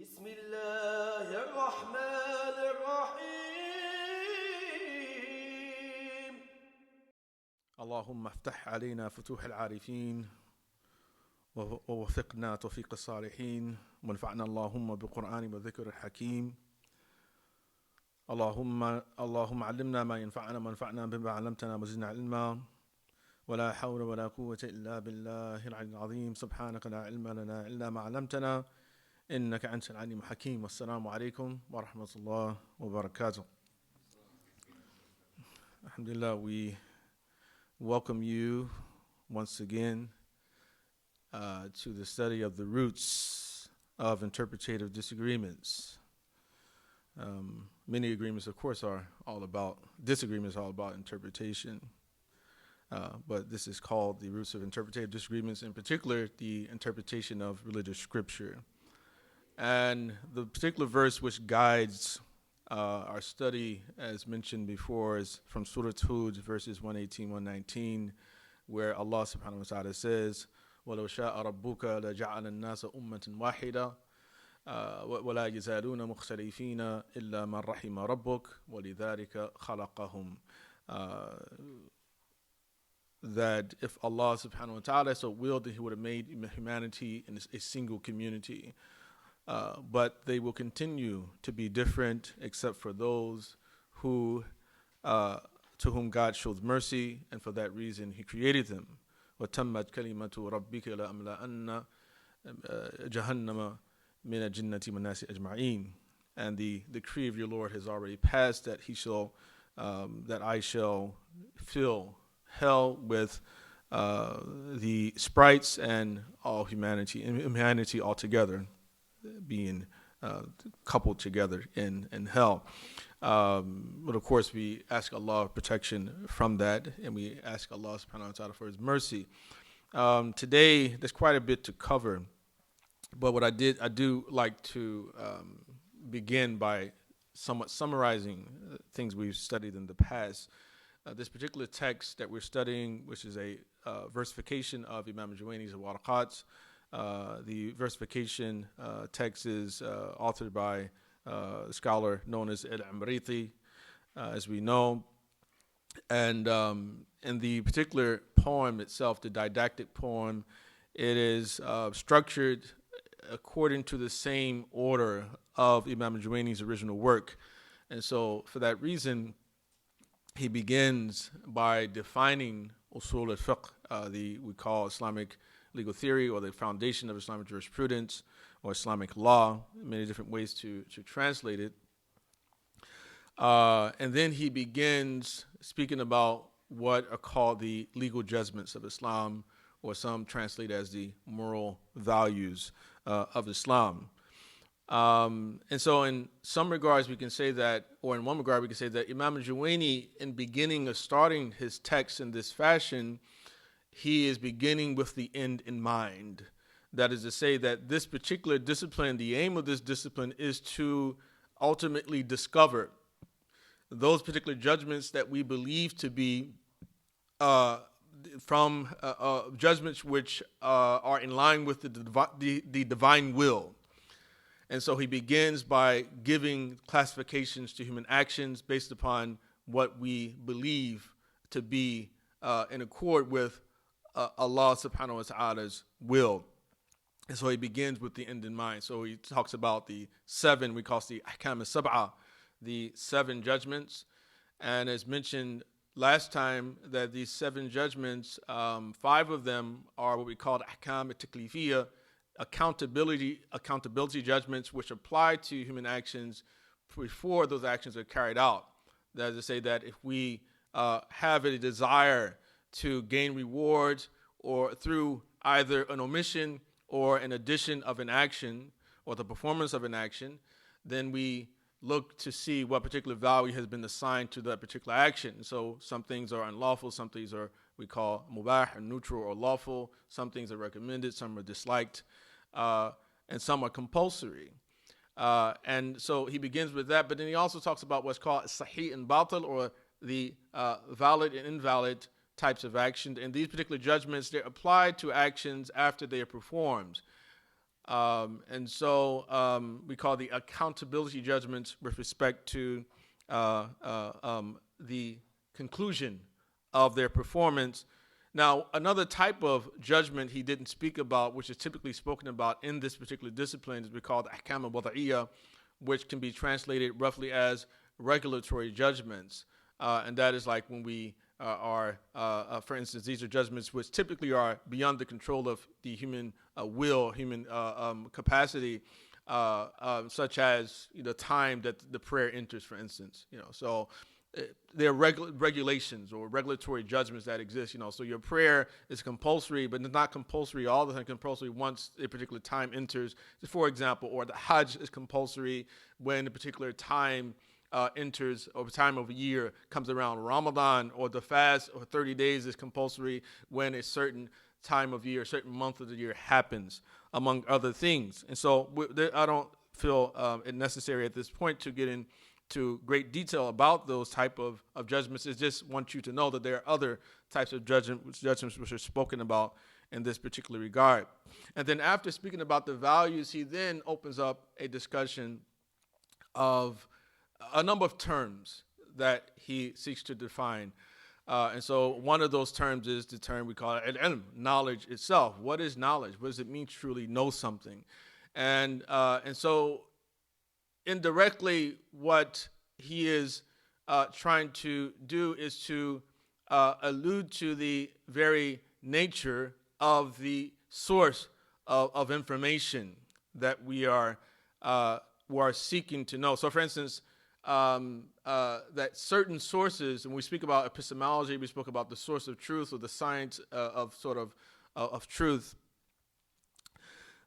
بسم الله الرحمن الرحيم اللهم افتح علينا فتوح العارفين ووفقنا توفيق الصالحين وانفعنا اللهم بقرآن وذكر الحكيم اللهم علمنا ما ينفعنا وانفعنا بما علمتنا وزدنا علما ولا حول ولا قوة إلا بالله العلي العظيم سبحانك لا علم لنا إلا ما علمتنا إنك أنت العليم الحكيم والسلام عليكم ورحمة الله وبركاته. Alhamdulillah, we welcome you once again to the study of the roots of interpretative disagreements. Many agreements, of course, disagreements are all about interpretation. But this is called the roots of interpretative disagreements, in particular, the interpretation of religious scripture. And the particular verse which guides our study, as mentioned before, is from Surah Hud, verses 118, 119, where Allah subhanahu wa ta'ala says, وَلَوْ شَاءَ رَبُّكَ لَجَعَلَ النَّاسَ أُمَّةً وَاحِدَةً وَلَا يَزَالُونَ مُخْتَلِفِينَ إِلَّا مَنْ رَحِمَ رَبُّكَ وَلِذَلِكَ خَلَقَهُمْ. That if Allah subhanahu wa ta'ala so willed, that He would have made humanity in a single community. But they will continue to be different except for those who, to whom God shows mercy, and for that reason He created them. وَتَمَّتْ كَلِمَةُ رَبِّكَ لَأَمْلَأَنَّ جَهَنَّمَ مِنَ الْجِنَّةِ وَالنَّاسِ أَجْمَعِينَ. And the decree of your Lord has already passed that that I shall fill hell with the sprites and all humanity altogether, being coupled together in hell. But of course, we ask Allah protection from that, and we ask Allah subhanahu wa ta'ala for His mercy. Today, there's quite a bit to cover, but what I do like to begin by somewhat summarizing things we've studied in the past. This particular text that we're studying, which is a versification of Imam Juwayni's Waraqat. The versification text is authored by a scholar known as Al-Amriti, as we know. And in the particular poem itself, the didactic poem, it is structured according to the same order of Imam Juwayni's original work. And so for that reason, he begins by defining Usul al-Fiqh, we call Islamic legal theory, or the foundation of Islamic jurisprudence, or Islamic law, many different ways to translate it. And then he begins speaking about what are called the legal judgments of Islam, or some translate as the moral values of Islam. And so in some regards we can say that, or in one regard we can say that Imam Juwayni, in beginning of starting his text in this fashion, he is beginning with the end in mind. That is to say that this particular discipline, the aim of this discipline is to ultimately discover those particular judgments that we believe to be from judgments which are in line with the divine will. And so he begins by giving classifications to human actions based upon what we believe to be in accord with Allah subhanahu wa ta'ala's will. And so he begins with the end in mind. So he talks about the seven, we call it the ahkam al-sab'a, the seven judgments. And as mentioned last time, that these seven judgments, 5 of them are what we call ahkam al-taklifiyya, accountability judgments, which apply to human actions before those actions are carried out. That is to say that if we have a desire to gain rewards, or through either an omission or an addition of an action, or the performance of an action, then we look to see what particular value has been assigned to that particular action. So some things are unlawful, some things are we call mubah, or neutral or lawful, some things are recommended, some are disliked, and some are compulsory. And so he begins with that, but then he also talks about what's called sahih and batil, or the valid and invalid types of action. And these particular judgments, they're applied to actions after they are performed. And so we call the accountability judgments with respect to the conclusion of their performance. Now, another type of judgment he didn't speak about, which is typically spoken about in this particular discipline, is we call the ahkam al-wada'iyya, which can be translated roughly as regulatory judgments. And that is like when we for instance, these are judgments which typically are beyond the control of the human will, human capacity, such as the time that the prayer enters, for instance. So there are regulations or regulatory judgments that exist. So your prayer is compulsory, but it's not compulsory all the time. Compulsory once a particular time enters, for example, or the Hajj is compulsory when a particular time enters, or time of a year comes around. Ramadan or the fast or 30 days is compulsory when a certain time of year, a certain month of the year happens, among other things. And so I don't feel it necessary at this point to get into great detail about those type of judgments. I just want you to know that there are other types of judgments which are spoken about in this particular regard. And then after speaking about the values, he then opens up a discussion of a number of terms that he seeks to define. And so one of those terms is the term we call al-ilm, knowledge itself. What is knowledge? What does it mean to truly know something? And so indirectly what he is trying to do is to allude to the very nature of the source of information that we are seeking to know. So for instance, that certain sources, when we speak about epistemology, we spoke about the source of truth, or the science of truth,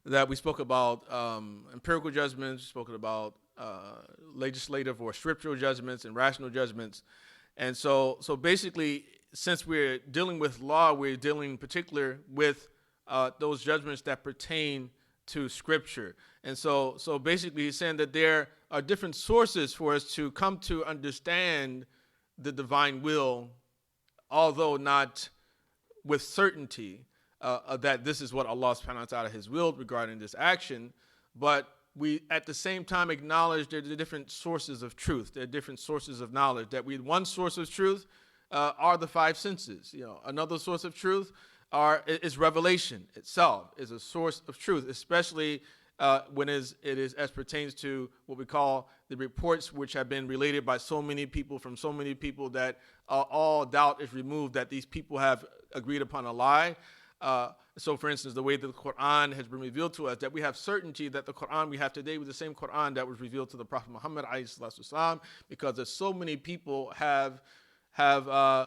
that we spoke about empirical judgments, we spoke about legislative or scriptural judgments and rational judgments. And so basically, since we're dealing with law, we're dealing in particular with those judgments that pertain to Scripture. And so basically he's saying that there are different sources for us to come to understand the divine will, although not with certainty that this is what Allah subhanahu wa ta'ala has willed regarding this action, but we at the same time acknowledge there are different sources of truth, there are different sources of knowledge, that one source of truth are the five senses. Another source of truth is revelation itself, is a source of truth, especially when it is as pertains to what we call the reports which have been related by so many people from so many people that all doubt is removed that these people have agreed upon a lie. So for instance, the way that the Quran has been revealed to us, that we have certainty that the Quran we have today was the same Quran that was revealed to the Prophet Muhammad ﷺ, because there's so many people have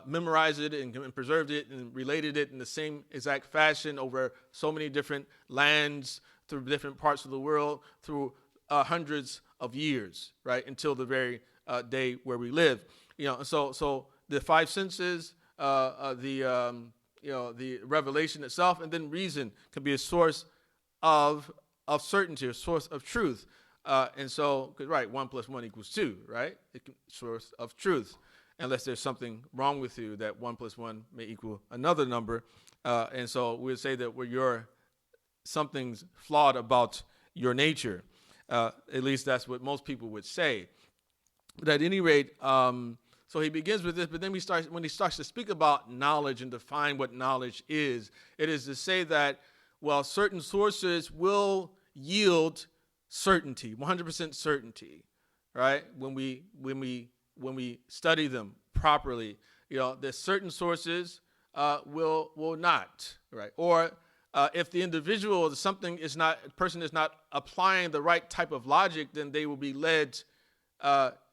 memorized it and preserved it and related it in the same exact fashion over so many different lands, through different parts of the world, through hundreds of years, right, until the very day where we live. So the five senses, the revelation itself, and then reason can be a source of certainty, a source of truth. And so, right, 1 + 1 = 2, right? Source of truth. Unless there's something wrong with you, that 1 + 1 may equal another number. And so we'll say that something's flawed about your nature. At least that's what most people would say. But at any rate, so he begins with this, but then when he starts to speak about knowledge and define what knowledge is, it is to say that, well, certain sources will yield certainty, 100% certainty, right? When we study them properly, there's certain sources will not, right? Or if the individual or person is not applying the right type of logic, then they will be led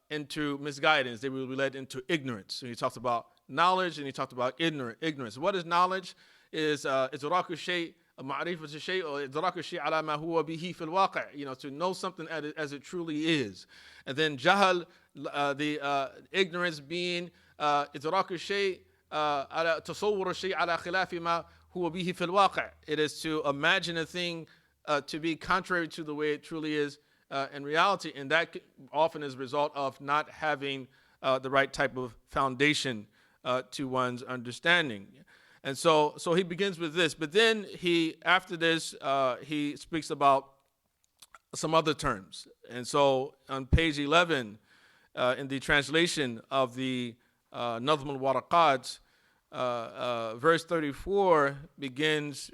into misguidance. They will be led into ignorance. So he talks about knowledge and he talked about ignorance. What is knowledge? Is idraku shay, ma'rifatu shay, or idraku shay ala ma huwa bihi fil waqi', to know something as it truly is. And then jahal, the ignorance being idraku shay ala tasawwur shay ala khilafi ma huwa bihi fil waqi'. It is to imagine a thing to be contrary to the way it truly is in reality, and that often is a result of not having the right type of foundation to one's understanding. And so he begins with this, but then after this, he speaks about some other terms. And so on page 11, in the translation of the Nazm al-Waraqat, verse 34 begins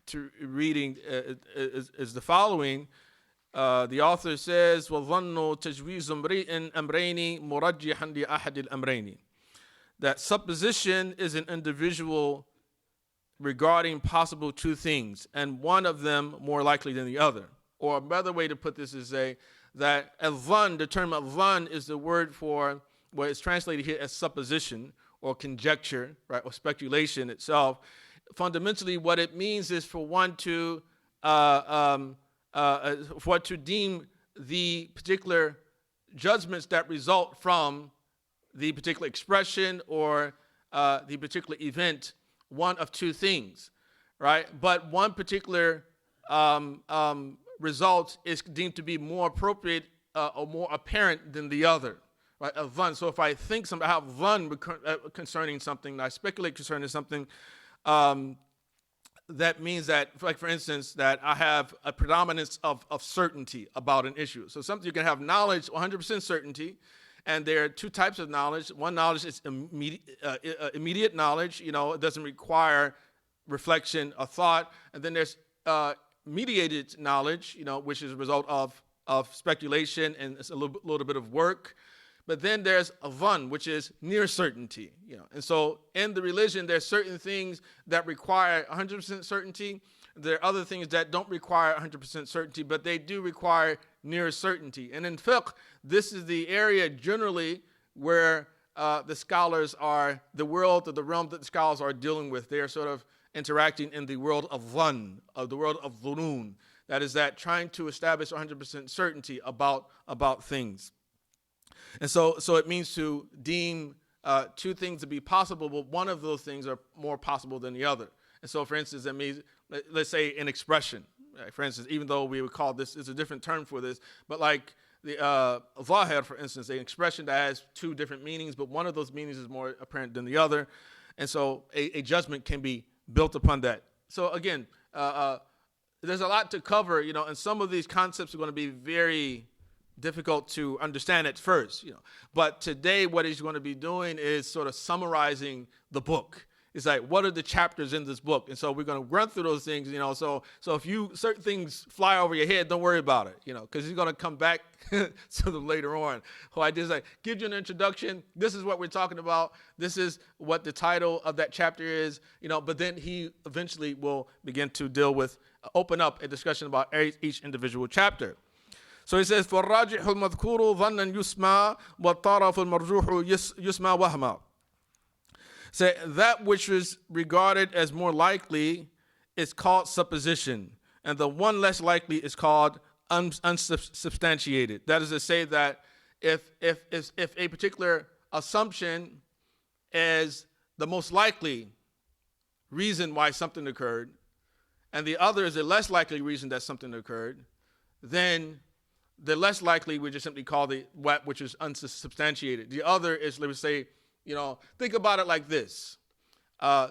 to reading is the following. The author says, وَظَنُّ تَجْوِيزُ امْرِئٍ أَمْرَيْنِ مُرَجِّحًا لِأَحَدِ الْأَمْرَيْنِ. That supposition is an individual regarding possible two things, and one of them more likely than the other. Or a better way to put this is say that al-dhann, the term al-dhann is the word for what is translated here as supposition or conjecture, right, or speculation itself. Fundamentally, what it means is for one to deem the particular judgments that result from the particular expression or the particular event one of two things, right? But one particular result is deemed to be more appropriate or more apparent than the other, right? A dhann. So if I think something, I have dhann concerning something, I speculate concerning something, that means that, like for instance, that I have a predominance of certainty about an issue. So something you can have knowledge, 100% certainty, and there are two types of knowledge. One knowledge is immediate knowledge. You know, it doesn't require reflection or thought. And then there's mediated knowledge, you know, which is a result of speculation and it's a little bit of work. But then there's a dhann, which is near certainty, you know. And so in the religion, there's certain things that require 100% certainty. There are other things that don't require 100% certainty, but they do require near certainty. And in fiqh, this is the area generally where the scholars are, the world or the realm that the scholars are dealing with. They are sort of interacting in the world of dhann, of the world of dhunun. That is that trying to establish 100% certainty about things. And so it means to deem two things to be possible, but one of those things are more possible than the other. And so, for instance, that means, let's say an expression. Right? For instance, even though we would call this, is a different term for this, but like the zahir, for instance, an expression that has two different meanings, but one of those meanings is more apparent than the other. And so a judgment can be built upon that. So again, there's a lot to cover, you know, and some of these concepts are going to be very difficult to understand at first, you know. But today what he's going to be doing is sort of summarizing the book. It's like, what are the chapters in this book? And so we're going to run through those things, you know. So if certain things fly over your head, don't worry about it, you know, because he's going to come back to them later on. So I just like give you an introduction. This is what we're talking about. This is what the title of that chapter is, you know. But then he eventually will begin to open up a discussion about each individual chapter. So he says, فَالرَّاجِحُ الْمَذْكُورُ ظَنًّا يُسْمَى وَالطَّرَفُ الْمَرْجُوحُ يُسْمَى وَهْمًا. So that which is regarded as more likely is called supposition, and the one less likely is called unsubstantiated. That is to say that if a particular assumption is the most likely reason why something occurred, and the other is a less likely reason that something occurred, then the less likely we just simply call the what which is unsubstantiated. The other is, let's say, you know, think about it like this.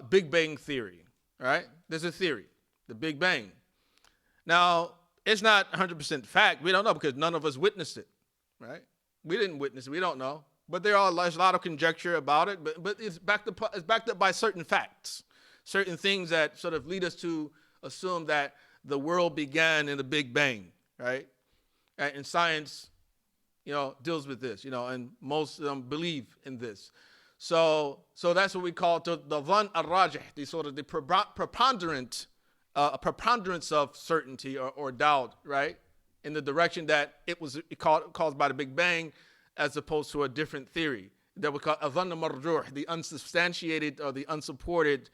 Big Bang theory, right? There's a theory, the Big Bang. Now, it's not 100% fact. We don't know because none of us witnessed it, right? We didn't witness it. We don't know. But there's a lot of conjecture about it. But it's backed up by certain facts, certain things that sort of lead us to assume that the world began in the Big Bang, right? And science, you know, deals with this, you know, and most of them believe in this. So that's what we call the dhann al-rajih, the sort of the preponderance of certainty or doubt, right, in the direction that it was caused by the Big Bang, as opposed to a different theory that we call dhann al-marjuh, the unsubstantiated or the unsupported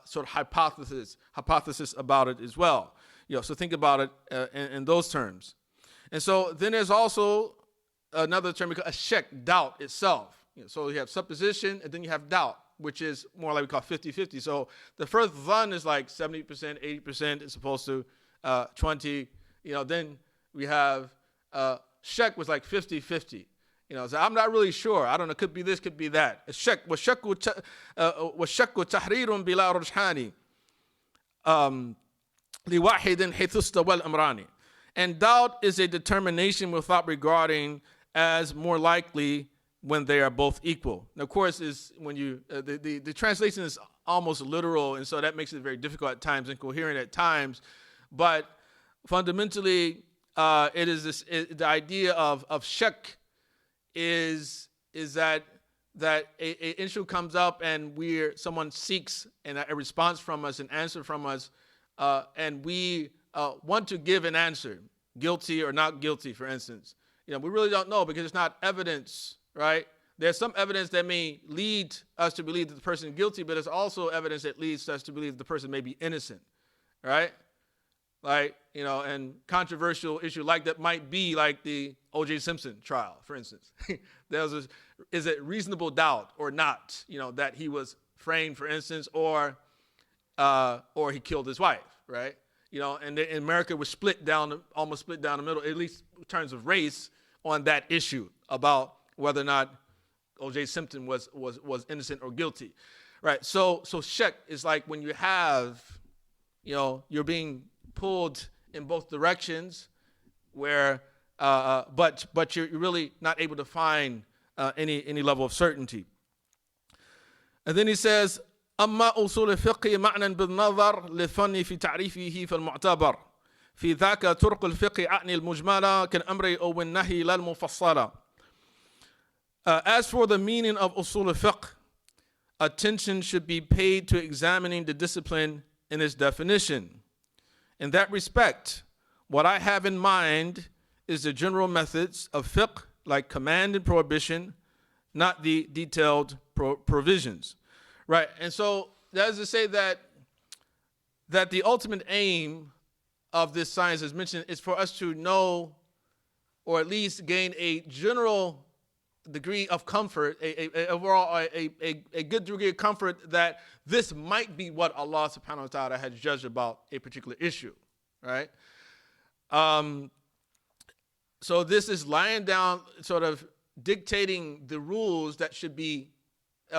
sort of hypothesis about it as well. You know, so think about it in those terms. And so then there's also another term we call a shak, doubt itself. You know, so you have supposition and then you have doubt, which is more like we call 50-50. So the first dhann is like 70%, 80% as opposed to 20. You know, then we have shak was like 50-50. So I'm not really sure. I don't know. Could be this, could be that. وَالشَّكُّ تَحْرِيرٌ بِلَا رُجْحَانِ لِوَاحِدٍ حَيْثُ اسْتَوَى الْأَمْرَانِ. And doubt is a determination without regarding as more likely when they are both equal. Now, of course, is when you the translation is almost literal, and so that makes it very difficult at times, incoherent at times. But fundamentally, it is the idea of shak is that a issue comes up and someone seeks a response from us, an answer from us, and we want to give an answer, guilty or not guilty, for instance. We really don't know because it's not evidence, right? There's some evidence that may lead us to believe that the person is guilty, but there's also evidence that leads us to believe that the person may be innocent, right? Like, and controversial issue like that might be like the O.J. Simpson trial, for instance. Is it reasonable doubt or not, that he was framed, for instance, or he killed his wife, right? And America was almost split down the middle, at least in terms of race, on that issue about whether or not O.J. Simpson was innocent or guilty, right? So shak is like when you have, you're being pulled in both directions, where but you're really not able to find any level of certainty. And then he says, أما أصول الفقه معنى بالنظر للفن في تعريفه فالمعتبر في ذاك طرق الفقه أعني المجملة كالأمر أو النهي لا المفصلة. As for the meaning of usul al-fiqh, attention should be paid to examining the discipline in its definition. In that respect, what I have in mind is the general methods of fiqh, like command and prohibition, not the detailed provisions. Right, and so that is to say that the ultimate aim of this science, as mentioned, is for us to know, or at least gain a general degree of comfort, a good degree of comfort that this might be what Allah subhanahu wa ta'ala has judged about a particular issue, right? So this is laying down, sort of dictating the rules that should be,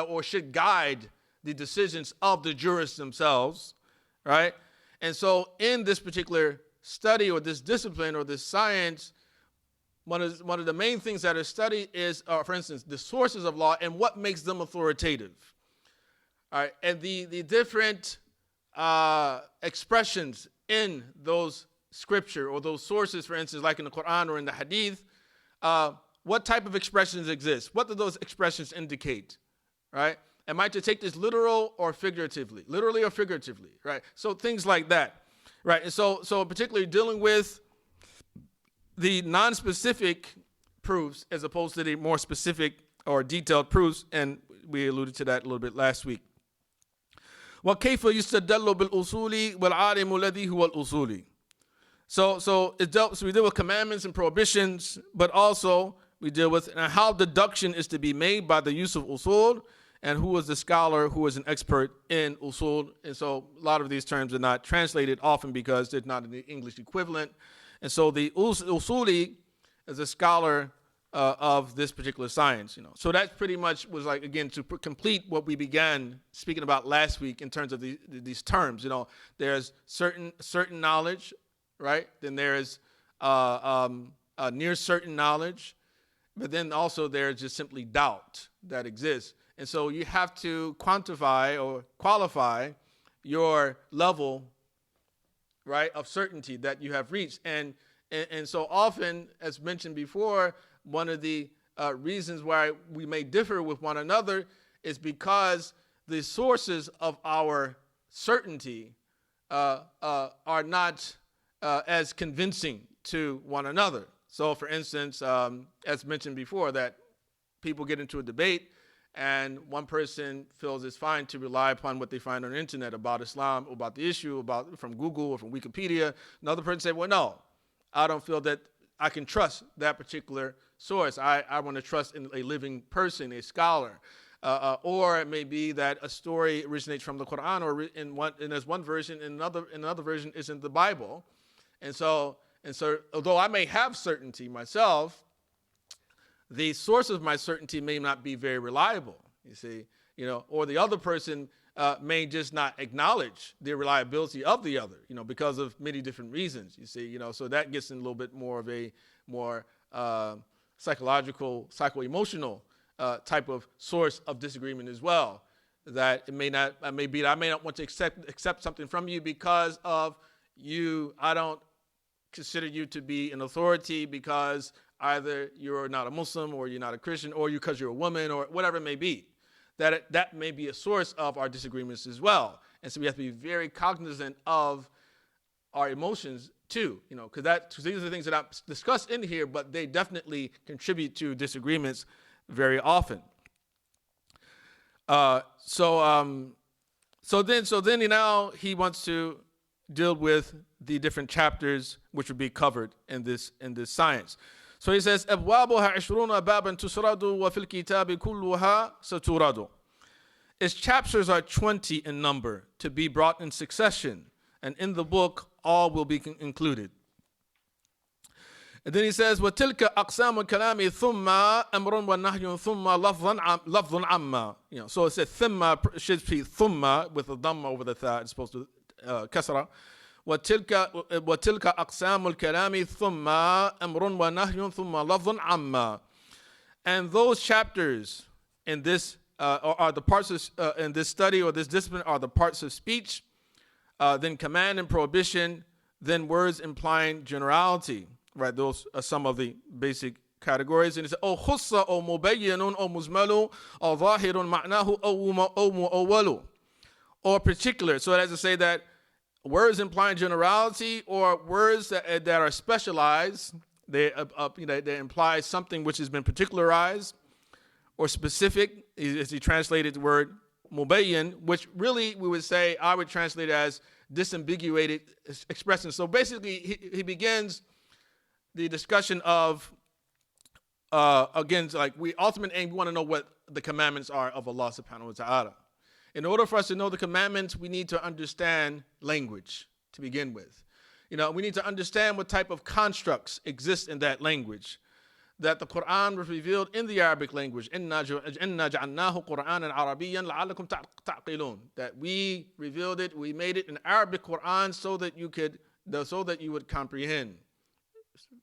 or should guide the decisions of the jurists themselves, right? And so in this particular study or this discipline or this science, one of the main things that are studied is, for instance, the sources of law and what makes them authoritative. All right, and the different expressions in those scripture or those sources, for instance, like in the Quran or in the Hadith, what type of expressions exist? What do those expressions indicate, right? Am I to take this literally or figuratively, right? So things like that, right? And so particularly dealing with the non-specific proofs as opposed to the more specific or detailed proofs, and we alluded to that a little bit last week. وَكَيْفَ يُسْتَدَلُّ بِالْأُصُولِ وَالْعَالِمُ الَّذِي هُوَ الْأُصُولِ. So we deal with commandments and prohibitions, but also we deal with how deduction is to be made by the use of usul, and who is the scholar who is an expert in usul. And so a lot of these terms are not translated often because they're not in the English equivalent. And so the usuli is a scholar of this particular science. So that pretty much was like, again, to complete what we began speaking about last week in terms of these terms. There's certain knowledge, right? Then there's near certain knowledge, but then also there's just simply doubt that exists. And so you have to quantify or qualify your level, right, of certainty that you have reached. And so often, as mentioned before, one of the reasons why we may differ with one another is because the sources of our certainty are not as convincing to one another. So, for instance, as mentioned before, that people get into a debate, and one person feels it's fine to rely upon what they find on the internet about Islam, about the issue, from Google or from Wikipedia. Another person said, well, no, I don't feel that I can trust that particular source. I want to trust in a living person, a scholar. Or it may be that a story originates from the Quran, or there's one version, and another version is in the Bible. And so, although I may have certainty myself, the source of my certainty may not be very reliable, you see, or the other person may just not acknowledge the reliability of the other, because of many different reasons, you see, so that gets in a little bit more of a more psychological, psycho-emotional type of source of disagreement as well. That it may not, I may not want to accept something from you because of you. I don't consider you to be an authority because either you're not a Muslim or you're not a Christian or because you're a woman or whatever it may be. That may be a source of our disagreements as well. And so we have to be very cognizant of our emotions too, because these are the things that I've discussed in here, but they definitely contribute to disagreements very often. So then now he wants to deal with the different chapters which would be covered in this science. So he says, أبوابها 20 بابا تسرد وفي الكتاب كلها ستورد. Its chapters are 20 in number, to be brought in succession, and in the book all will be included. And then he says, وَتِلْكَ أَقْسَامُ الْكَلَامِ ثُمَّ أَمْرٌ وَنَهْيٌ ثُمَّ لَفْظٌ عَمَّا. So it says ثُمَّ should be ثُمَّ with a dhamma over the tha. It's supposed to kasra. وَتِلْكَ أَقْسَامُ الْكَلَامِ ثُمَّ أَمْرٌ وَنَهْيٌ ثُمَّ لَفْظٌ عَمَّا. And those chapters in this are the parts of, in this study or this discipline are the parts of speech, then command and prohibition, then words implying generality. Right, those are some of the basic categories. And it's O khussa, O mubayyinun, O muzmalu, O zahirun ma'nahu, O mu'awwalu. Or particular. So as to say that words implying generality or words that are specialized, they imply something which has been particularized or specific, as he translated the word mubayyin, which really we would say, I would translate as disambiguated expression. So basically he begins the discussion of, again, like we ultimate aim, we want to know what the commandments are of Allah subhanahu wa ta'ala. In order for us to know the commandments, we need to understand language to begin with. We need to understand what type of constructs exist in that language. That the Quran was revealed in the Arabic language. إِنَّا جَعَلْنَاهُ قُرْآنًا عَرَبِيًّا لَعَلَّكُمْ تَعْقِلُونَ. That we revealed it, we made it an Arabic Quran so that you would comprehend.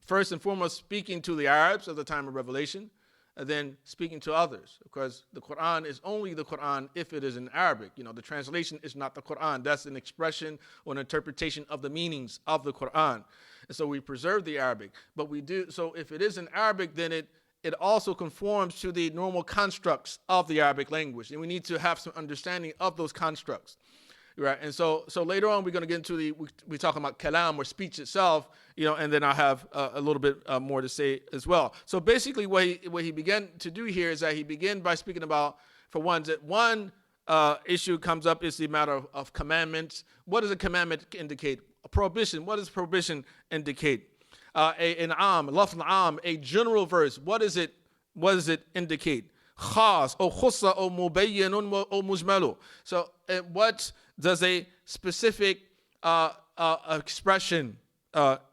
First and foremost, speaking to the Arabs at the time of revelation, and then speaking to others. Because the Quran is only the Quran if it is in Arabic. The translation is not the Quran. That's an expression or an interpretation of the meanings of the Quran. And so we preserve the Arabic. But we do, so if it is in Arabic, then it also conforms to the normal constructs of the Arabic language. And we need to have some understanding of those constructs. Right, and so later on we're going to get into we talk about kalam or speech itself, and then I'll have a little bit more to say as well. So basically, what he began to do here is that he began by speaking about, for one issue comes up is the matter of commandments. What does a commandment indicate? A prohibition. What does prohibition indicate? An am, a general verse. What does it indicate? Khas, or khussa, or mubayyinun, or mujmalu. So what does a specific expression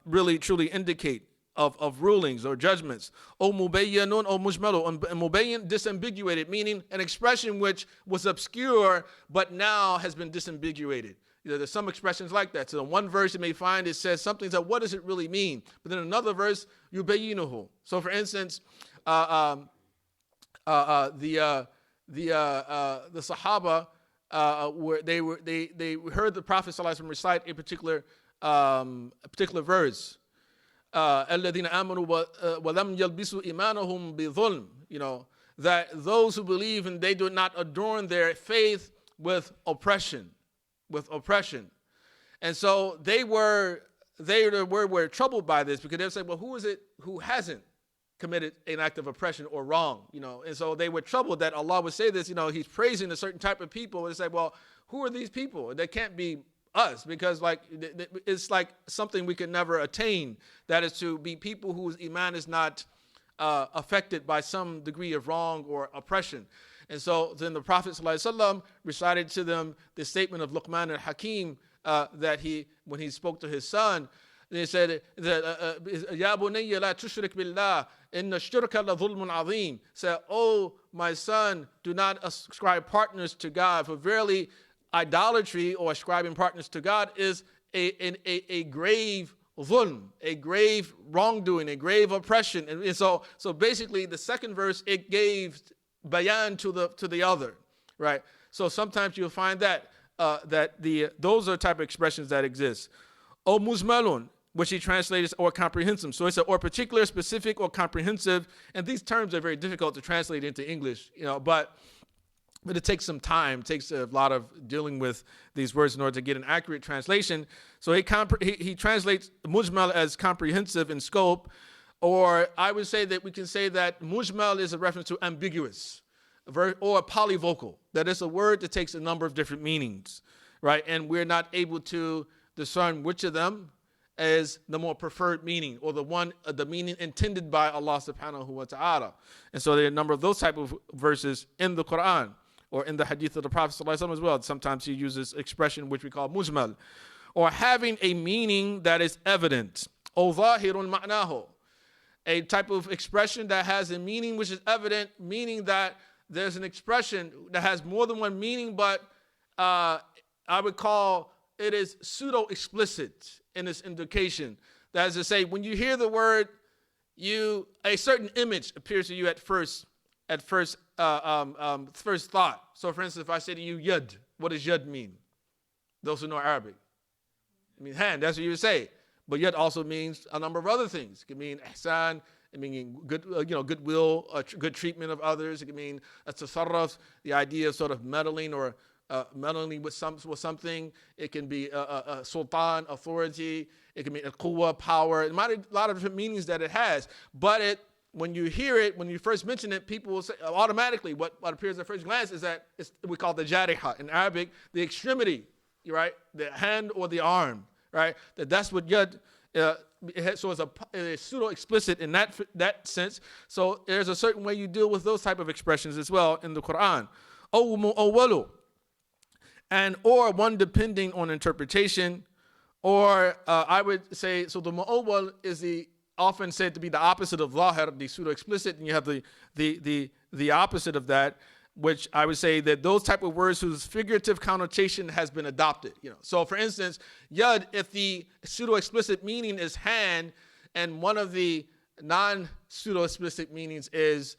really truly indicate of rulings or judgments? O mubayyinun, o mujmalu. And mubayyin, disambiguated, meaning an expression which was obscure but now has been disambiguated. There's some expressions like that. So in one verse you may find it says something, so what does it really mean? But then another verse, yubayyinuhu. So for instance, the Sahaba, where they heard the Prophet ﷺ recite a particular verse. الَّذِينَ آمَنُوا وَلَمْ يَلْبِسُوا إِيمَانَهُمْ بِظُلْمٍ. That those who believe and they do not adorn their faith with oppression. And so they were troubled by this, because they would say, well, who is it who hasn't committed an act of oppression or wrong, and so they were troubled that Allah would say this, he's praising a certain type of people, and say, well, who are these people? They can't be us, because it's like something we can never attain, that is to be people whose iman is not affected by some degree of wrong or oppression. And so then the Prophet ﷺ recited to them the statement of Luqman al-Hakim, that when he spoke to his son, They said, Ya bunayya la tushrik billah, inna shirka la dhulmun azim. Said, oh, my son, do not ascribe partners to God, for verily idolatry or ascribing partners to God is a grave dhulm, a grave wrongdoing, a grave oppression. And so basically the second verse, it gave bayan to the other, right? So sometimes you'll find that those are type of expressions that exist. O muzmalun, which he translates or comprehensive. So it's or particular, specific, or comprehensive. And these terms are very difficult to translate into English, but it takes some time. It takes a lot of dealing with these words in order to get an accurate translation. So he translates mujmal as comprehensive in scope, or I would say that we can say that mujmal is a reference to ambiguous or polyvocal. That is a word that takes a number of different meanings, right? And we're not able to discern which of them is the more preferred meaning, or the meaning intended by Allah subhanahu wa ta'ala. And so there are a number of those type of verses in the Quran or in the hadith of the Prophet sallallahu alaihi wasallam as well. Sometimes he uses expression which we call mujmal, or having a meaning that is evident. O zahirun ma'nahu, a type of expression that has a meaning which is evident, meaning that there's an expression that has more than one meaning, but I would call it is pseudo-explicit in its indication. That is to say, when you hear the word, a certain image appears to you at first thought. So, for instance, if I say to you yad, what does yad mean? Those who know Arabic, it means hand. That's what you would say. But yad also means a number of other things. It can mean ihsan. It means good, goodwill, good treatment of others. It can mean a tasarruf, the idea of sort of meddling or meddling with something. It can be a sultan, authority. It can be a quwwa, power. It might have a lot of different meanings that it has. But when you hear it, when you first mention it, people will say automatically what appears at first glance is that we call the jariha in Arabic, the extremity, right? The hand or the arm, right? That's what yad. So it's pseudo-explicit in that sense. So there's a certain way you deal with those type of expressions as well in the Quran. Aw mu'awwalu, or one depending on interpretation, or I would say, so the mu'awwal is often said to be the opposite of zahir, the pseudo-explicit, and you have the opposite of that, which I would say that those type of words whose figurative connotation has been adopted. So for instance, yad, if the pseudo-explicit meaning is hand, and one of the non-pseudo-explicit meanings is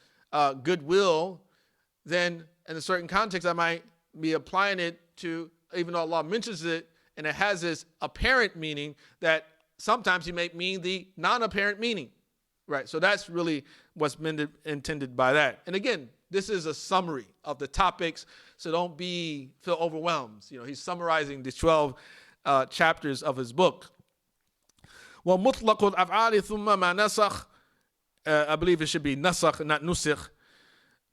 goodwill, then in a certain context I might be applying it to, even though Allah mentions it, and it has this apparent meaning, that sometimes He may mean the non-apparent meaning, right? So that's really what's been intended by that. And again, this is a summary of the topics, so don't feel overwhelmed. He's summarizing the 12 chapters of his book. وَمُطْلَقُ الْأَفْعَالِ ثُمَّ مَا نَسَخ, I believe it should be nasakh, not nusikh.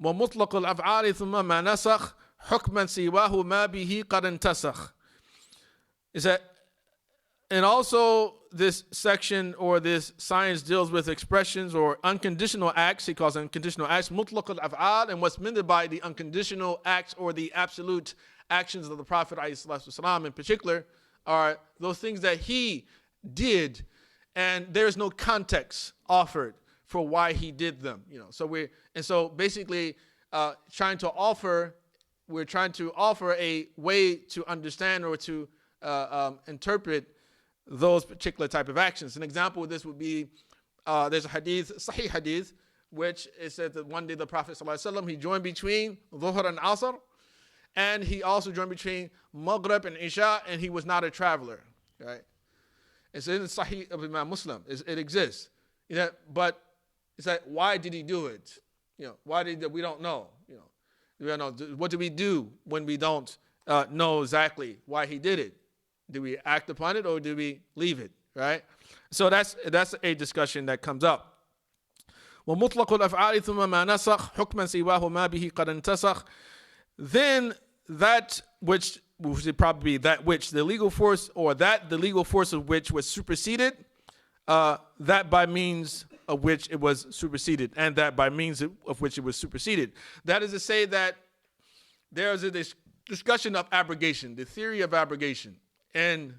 وَمُطْلَقُ الْأَفْعَالِ ثُمَّ مَا نَسَخ حُكْمًا سِوَاهُ مَا بِهِ قَدْ انْتَسَخ. Is that, and also this section or this science deals with expressions or unconditional acts. He calls unconditional acts mutlaq al-af'al, and what's meant by the unconditional acts or the absolute actions of the Prophet ﷺ in particular are those things that he did, and there's no context offered for why he did them. So basically we're trying to offer a way to understand or to interpret those particular type of actions. An example of this would be, there's a hadith, sahih hadith, which it said that one day the Prophet ﷺ, he joined between Dhuhr and Asr, and he also joined between Maghrib and Isha, and he was not a traveler, right? It's in the Sahih of Imam Muslim. It exists. But it's like, why did he do it? Why did we don't know? We don't know. What do we do when we don't know exactly why he did it? Do we act upon it or do we leave it, right? So that's a discussion that comes up. وَمُطْلَقُ الْأَفْعَالِ ثُمَّ مَا نَسَخْ حُكْمًا سِوَاهُ مَا بِهِ قَدْ انْتَسَخْ. Then that which should probably be that which the legal force, or that the legal force of which was superseded, that by means of which it was superseded, and that by means of which it was superseded. That is to say that there is a discussion of abrogation, the theory of abrogation. In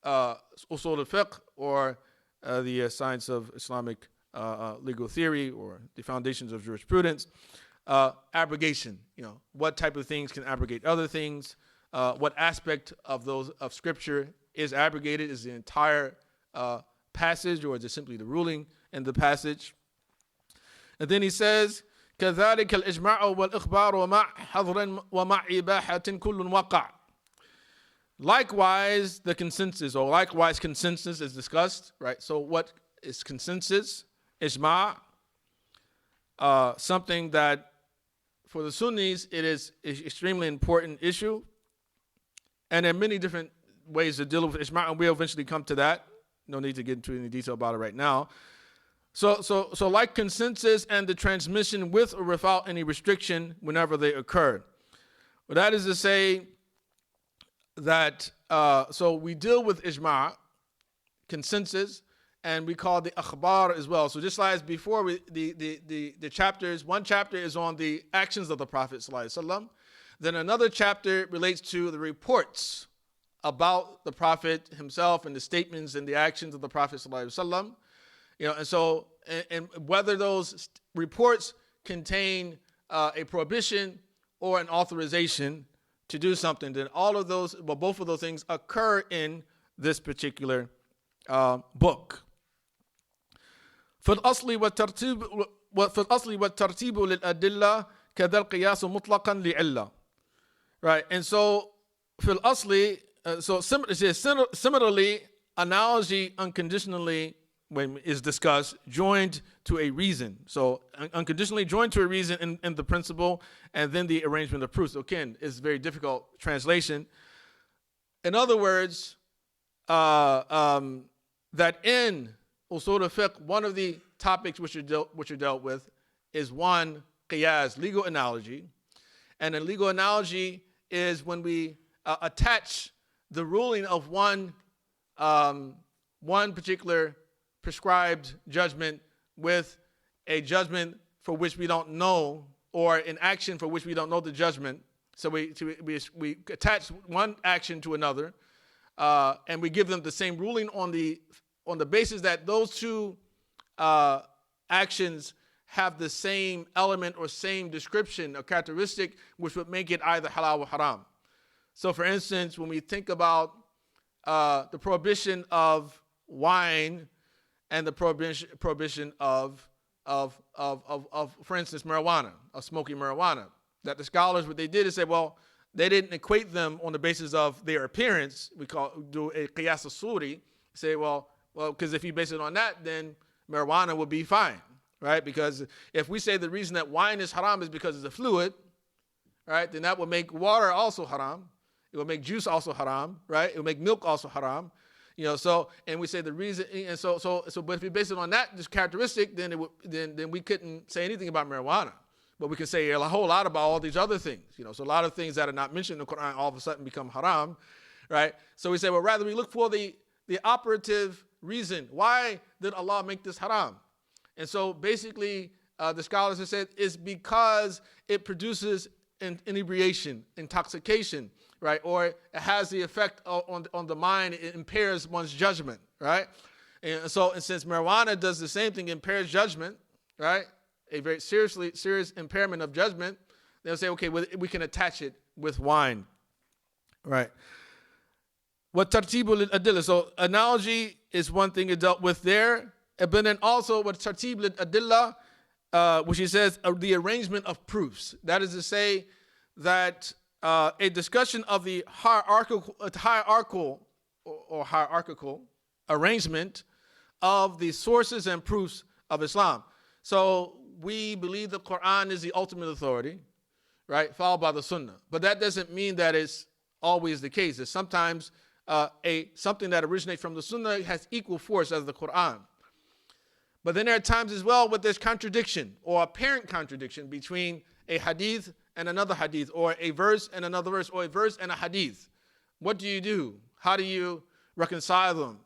Usul al-Fiqh, or the science of Islamic legal theory, or the foundations of jurisprudence. Abrogation, what type of things can abrogate other things? What aspect of Scripture is abrogated? Is the entire passage, or is it simply the ruling in the passage? And then he says, كذلك الإجماع والإخبار ومع حظر ومع إباحة كل وقع. Likewise, the consensus, or likewise consensus is discussed, right? So what is consensus? Ijma', something that for the Sunnis, it is an extremely important issue. And there are many different ways to deal with ijma', and we'll eventually come to that. No need to get into any detail about it right now. So like consensus and the transmission with or without any restriction whenever they occur. Well, that is to say that, so we deal with ijma', consensus, and we call the akhbar as well. So just like before, the chapters, one chapter is on the actions of the Prophet ﷺ. Then another chapter relates to the reports about the Prophet himself and the statements and the actions of the Prophet ﷺ. And so, and whether those reports contain a prohibition or an authorization to do something, then all of those, well, both of those things occur in this particular book. في الأصل والترتيب للأدلة كذا القياس مطلقا لعلة. Right, and so في الأصل, similarly, analogy unconditionally when is discussed, joined to a reason. So unconditionally joined to a reason in the principle, and then the arrangement of proofs. So again, it's a very difficult translation. In other words, that in Usul al-Fiqh, one of the topics which are dealt with is one, qiyas, legal analogy. And a legal analogy is when we attach the ruling of one particular prescribed judgment with a judgment for which we don't know, or an action for which we don't know the judgment. So we attach one action to another, and we give them the same ruling on the basis that those two actions have the same element or same description or characteristic, which would make it either halal or haram. So for instance, when we think about the prohibition of wine and the prohibition of for instance, marijuana, of smoking marijuana, that the scholars, what they did is say, well, they didn't equate them on the basis of their appearance. We do a qiyas al-suri, say, well, because if you base it on that, then marijuana would be fine, right? Because if we say the reason that wine is haram is because it's a fluid, right, then that would make water also haram. It will make juice also haram, right? It will make milk also haram. So, and we say the reason, and so, but if you base it on that, this characteristic, then then we couldn't say anything about marijuana. But we can say a whole lot about all these other things, So a lot of things that are not mentioned in the Quran all of a sudden become haram, right? So we say, well, rather we look for the operative reason. Why did Allah make this haram? And so basically, the scholars have said it's because it produces inebriation, intoxication, right? Or it has the effect on the mind, it impairs one's judgment, right? And since marijuana does the same thing, impairs judgment, right? A very serious impairment of judgment, they'll say, okay, we can attach it with wine, right? What tartibu lil-adillah. So analogy is one thing it dealt with there, but then also what tartib lil-adillah, which he says the arrangement of proofs. That is to say that a discussion of the hierarchical arrangement of the sources and proofs of Islam. So we believe the Quran is the ultimate authority, right, followed by the Sunnah. But that doesn't mean that it's always the case. It's sometimes something that originates from the Sunnah has equal force as the Quran. But then there are times as well where there's contradiction or apparent contradiction between a hadith and another hadith, or a verse and another verse, or a verse and a hadith. What do you do? How do you reconcile them?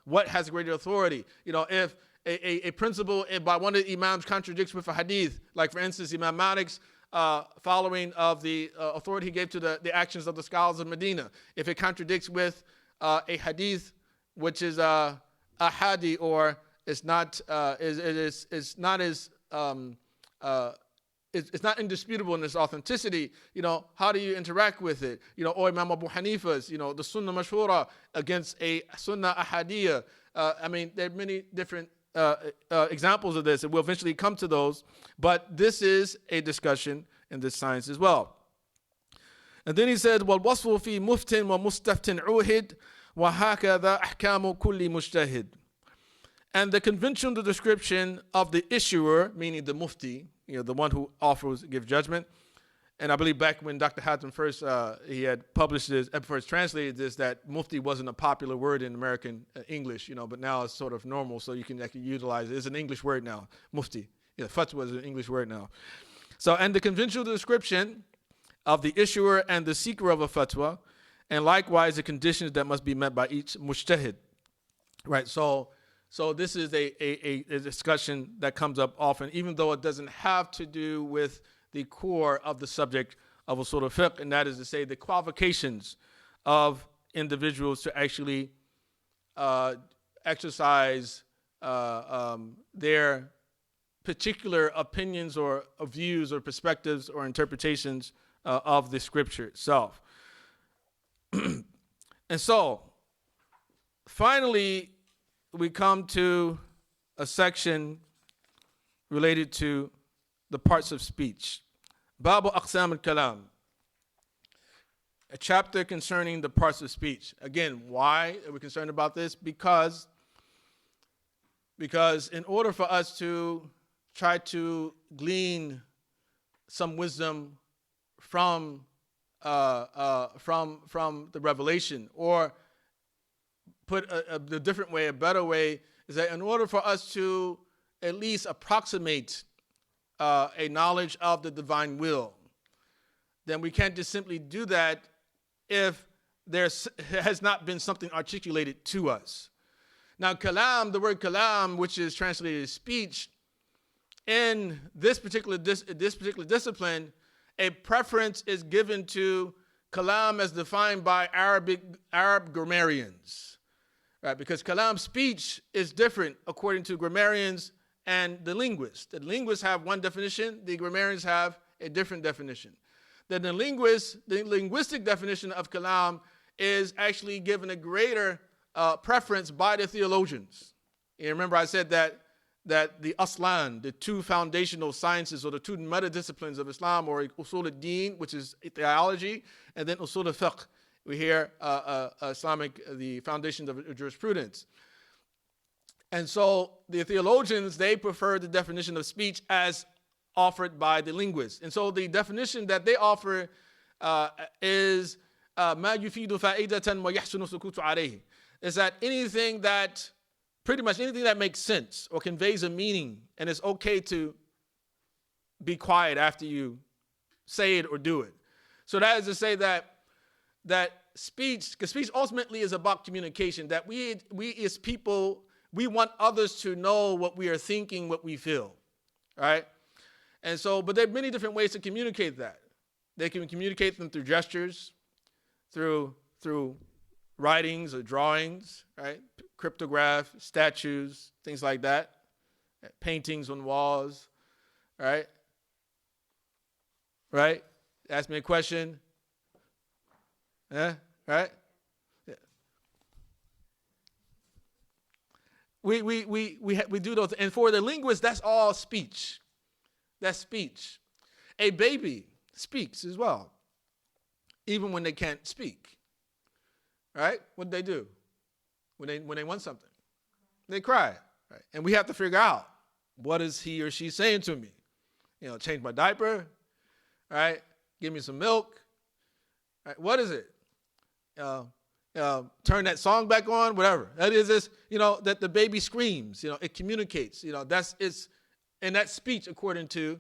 What has greater authority? If a principle by one of the imams contradicts with a hadith, like for instance, Imam Malik's following of the authority he gave to the actions of the scholars of Medina. If it contradicts with a hadith, which is ahadi, or it's not it's not as it's not indisputable in its authenticity, how do you interact with it? Or Imam Abu Hanifa's, the Sunnah Mashhura against a Sunnah Ahadiyya. There are many different examples of this, and we'll eventually come to those. But this is a discussion in this science as well. And then he said, وَالْوَصْفُ فِي مُفْتٍ وَمُسْتَفْتٍ عُوهِدْ وَهَكَذَا أَحْكَامُ كُلِّ مُجْتَهِدٍ. And the conventional description of the issuer, meaning the Mufti, the one who gives judgment. And I believe back when Dr. Hatem first, he had published this, first translated this, that Mufti wasn't a popular word in American English, but now it's sort of normal, so you can actually utilize it. It's an English word now, Mufti. Fatwa is an English word now. So, and the conventional description of the issuer and the seeker of a fatwa, and likewise the conditions that must be met by each mujtahid. Right, so this is a discussion that comes up often, even though it doesn't have to do with the core of the subject of Usul al-Fiqh, and that is to say the qualifications of individuals to actually exercise their particular opinions or views or perspectives or interpretations of the scripture itself. And so, finally, we come to a section related to the parts of speech. Babu Aqsam al-Kalam. A chapter concerning the parts of speech. Again, why are we concerned about this? Because in order for us to try to glean some wisdom from the revelation, or put a different way, a better way, is that in order for us to at least approximate a knowledge of the divine will, then we can't just simply do that if there has not been something articulated to us. Now, kalam, the word kalam, which is translated as speech, in this particular discipline, a preference is given to kalam as defined by Arab grammarians, right? Because kalam, speech, is different according to grammarians and the linguists. The linguists have one definition, the grammarians have a different definition. Then the linguistic definition of kalam is actually given a greater preference by the theologians. You remember I said that the aslan, the two foundational sciences or the two meta-disciplines of Islam, or Usul al-Din, which is theology, and then Usul al-Fiqh, we hear Islamic, the foundations of jurisprudence. And so the theologians, they prefer the definition of speech as offered by the linguists. And so the definition that they offer is ما يفيد فائدة ويحسن السكوت عليه. Is that pretty much anything that makes sense or conveys a meaning, and it's okay to be quiet after you say it or do it. So that is to say that speech, because speech ultimately is about communication, that we as people, we want others to know what we are thinking, what we feel, right? And so, but there are many different ways to communicate that. They can communicate them through gestures, through writings or drawings, right? Cryptograph, statues, things like that. Paintings on walls, right? Right? Ask me a question. Right? Yeah. We do those, and for the linguist, that's all speech. That's speech. A baby speaks as well, even when they can't speak. Right? What do they do when they want something? They cry. Right? And we have to figure out, what is he or she saying to me? Change my diaper. Right? Give me some milk. Right? What is it? Turn that song back on. Whatever. That is this. That the baby screams. It communicates. And that's speech according to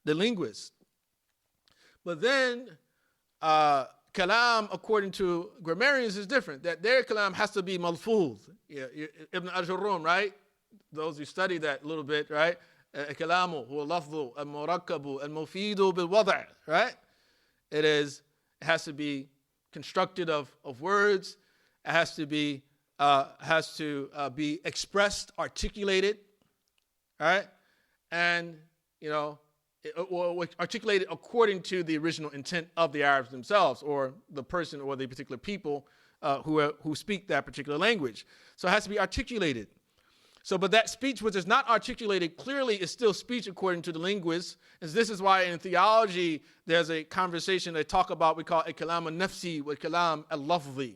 the linguists. But then, kalam, according to grammarians, is different. That their kalam has to be malfuz. Ibn al-Jurrum, right? Those who study that a little bit, right? Kalamu, huwa lafzu, al-murakkabu, al-mufidu bil-wada', right? It has to be constructed of words. It has to be has to be expressed, articulated, right? And, or articulated according to the original intent of the Arabs themselves, or the person or the particular people who speak that particular language. So it has to be articulated. So, but that speech which is not articulated clearly is still speech according to the linguists. And this is why in theology there's a conversation they talk about, we call it kalam al-nafsi wa kalam al-lafzi,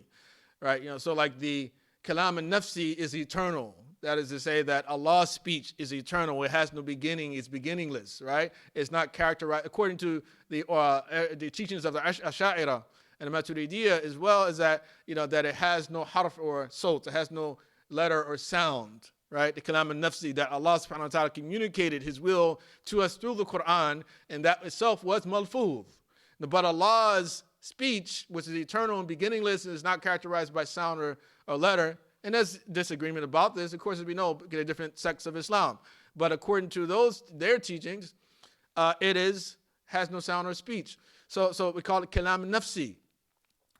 right? So like the kalam al-nafsi is eternal. That is to say that Allah's speech is eternal. It has no beginning. It's beginningless, right? It's not characterized according to the teachings of the Ash'a'ira and the Maturidiyya, as well as that, that it has no harf or sawt. It has no letter or sound. Right, the kalam al-nafsi, that Allah subhanahu wa ta'ala communicated his will to us through the Quran, and that itself was malfuz. But Allah's speech, which is eternal and beginningless and is not characterized by sound or letter, and there's disagreement about this, of course, as we know, get a different sects of Islam. But according to their teachings, it has no sound or speech. So we call it kalam al-nafsi.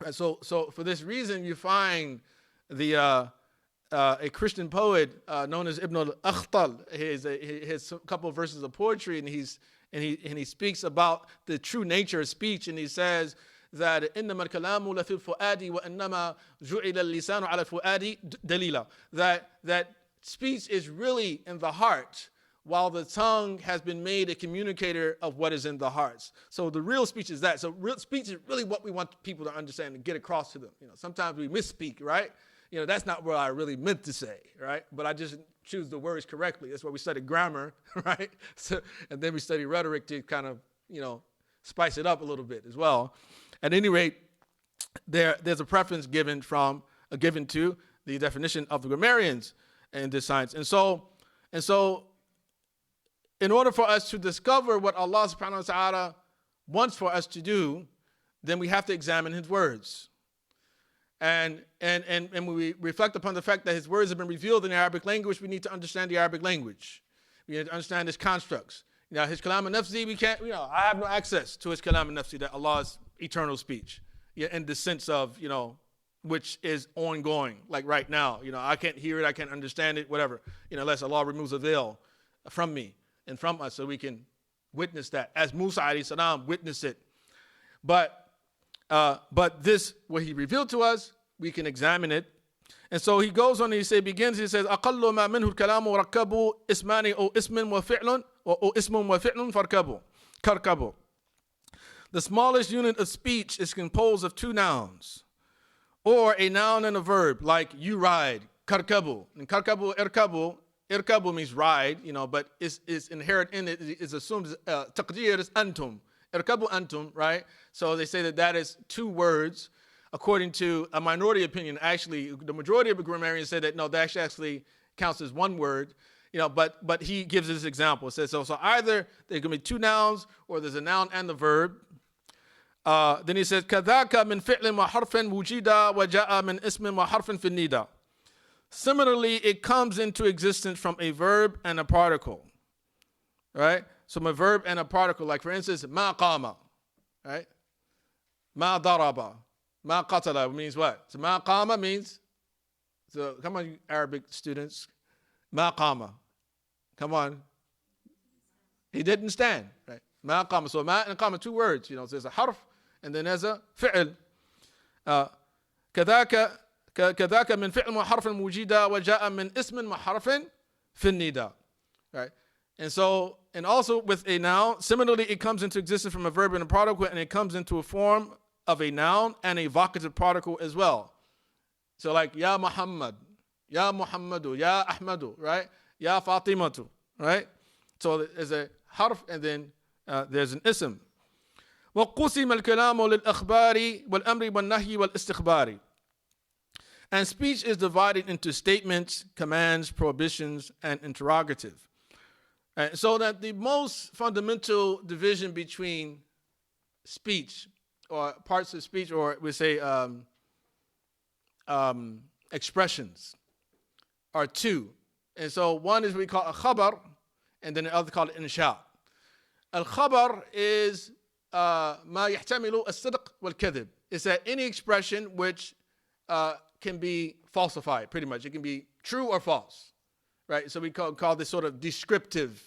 Right, so for this reason, you find a Christian poet known as Ibn al-Akhtal. He has a couple of verses of poetry, and he speaks about the true nature of speech, and he says that إنما الكلام لفي الفؤاد وإنما جعل اللسان على الفؤاد دليلا. That speech is really in the heart, while the tongue has been made a communicator of what is in the hearts. So the real speech is that. So real speech is really what we want people to understand and get across to them. Sometimes we misspeak, right? That's not what I really meant to say, right? But I just choose the words correctly. That's why we study grammar, right? And then we study rhetoric to kind of, spice it up a little bit as well. At any rate, there's a preference given to the definition of the grammarians in this science. And so, in order for us to discover what Allah subhanahu wa ta'ala wants for us to do, then we have to examine his words. And when we reflect upon the fact that his words have been revealed in the Arabic language, we need to understand the Arabic language. We need to understand his constructs. His kalam al-nafsi, we can't, I have no access to his kalam al-nafsi, that Allah's eternal speech, in the sense of, which is ongoing, like right now. I can't hear it, I can't understand it, whatever, unless Allah removes a veil from me and from us so we can witness that, as Musa alayhi salam witnessed it. But this, what he revealed to us, we can examine it. And so he goes on, he says, أقل ما منه الكلام وركبه اسمان أو اسم وفعل أو اسم وفعل كركبه. The smallest unit of speech is composed of two nouns, or a noun and a verb, like you ride, karkabu. And karkabu, irkabu means ride, but it's inherent in it, it's assumed, taqdir is antum. Irkabu antum, right? So they say that is two words. According to a minority opinion, actually, the majority of the grammarians say that no, that actually counts as one word. But he gives this example. It says so either there can be two nouns, or there's a noun and the verb. Then he says كذاك من فعل وحرف وجد وجاء من اسم وحرف في النداء. Similarly, it comes into existence from a verb and a particle, right? So a verb and a particle, like for instance, ma qama, right? Ma daraba, ma qatala means what? So ma qama means, so come on, you Arabic students, ma qama, come on. He didn't stand, right? Ma qama, so ma and qama, two words, so there's a harf and then there's a fi'l. كذاك من فعل وحرف وجد وجاء من اسم وحرف في النداء, right? And also with a noun, similarly, it comes into existence from a verb and a particle, and it comes into a form of a noun and a vocative particle as well. So like, Ya Muhammad, Ya Muhammadu, Ya Ahmadu, right? Ya Fatimatu, right? So there's a harf and then there's an ism. وَقُسِمَ الْكَلَامُ لِلْأَخْبَارِ وَالْأَمْرِ وَالنَّهْيِ وَالْإِسْتِخْبَارِ. And speech is divided into statements, commands, prohibitions, and interrogative. Right, so that the most fundamental division between speech, or parts of speech, or we say expressions, are two. And so one is what we call a khabar, and then the other called insha. Al-khabar is ما يحتمل الصدق والكذب. It's that any expression which can be falsified, pretty much. It can be true or false, right? So we call this sort of descriptive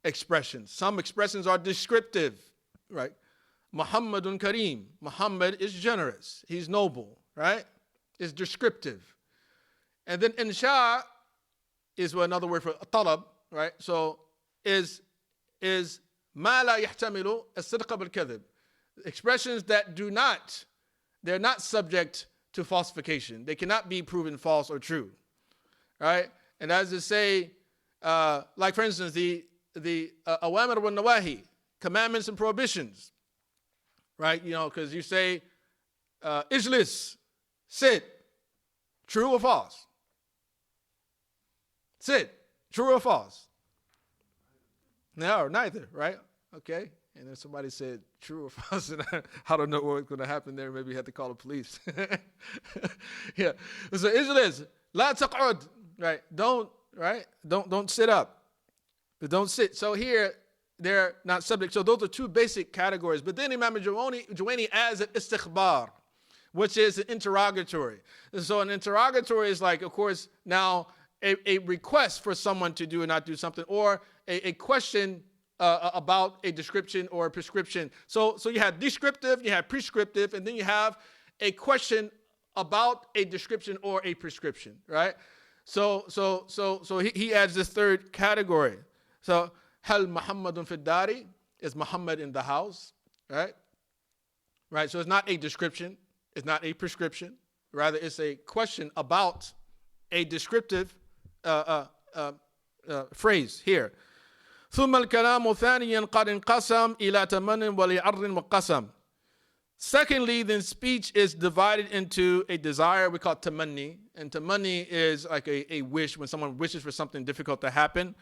expressions. Some expressions are descriptive, right? Muhammadun Kareem. Muhammad is generous. He's noble, right? It's descriptive. And then insha is another word for talab, right? So is ma la yahtamilu as-sidqa bil-kadhib. Expressions that they're not subject to falsification. They cannot be proven false or true, right? And as to say, like for instance, the awamir wa nawahi, commandments and prohibitions, right? Because you say, ijlis, sit, true or false? Sit, true or false? No, or neither, right? Okay. And then somebody said true or false, and I don't know what's going to happen there. Maybe you have to call the police. Yeah. So ijlis, la taq'ud, right? Don't sit up. But don't sit. So here, they're not subject. So those are two basic categories. But then Imam Juwayni adds an istikhbar, which is an interrogatory. And so an interrogatory is like, of course, now a request for someone to do or not do something, or a question about a description or a prescription. So you have descriptive, you have prescriptive, and then you have a question about a description or a prescription, right? So he adds this third category. So hal Muhammadun fid dari, is Muhammad in the house, right? Right. So it's not a description, it's not a prescription. Rather, it's a question about a descriptive phrase here. ثم الكلام ثانيا قد انقسم إلى تمن ولعر وقسم. Secondly, then speech is divided into a desire we call tamanni. And tamanni is like a wish, when someone wishes for something difficult to happen.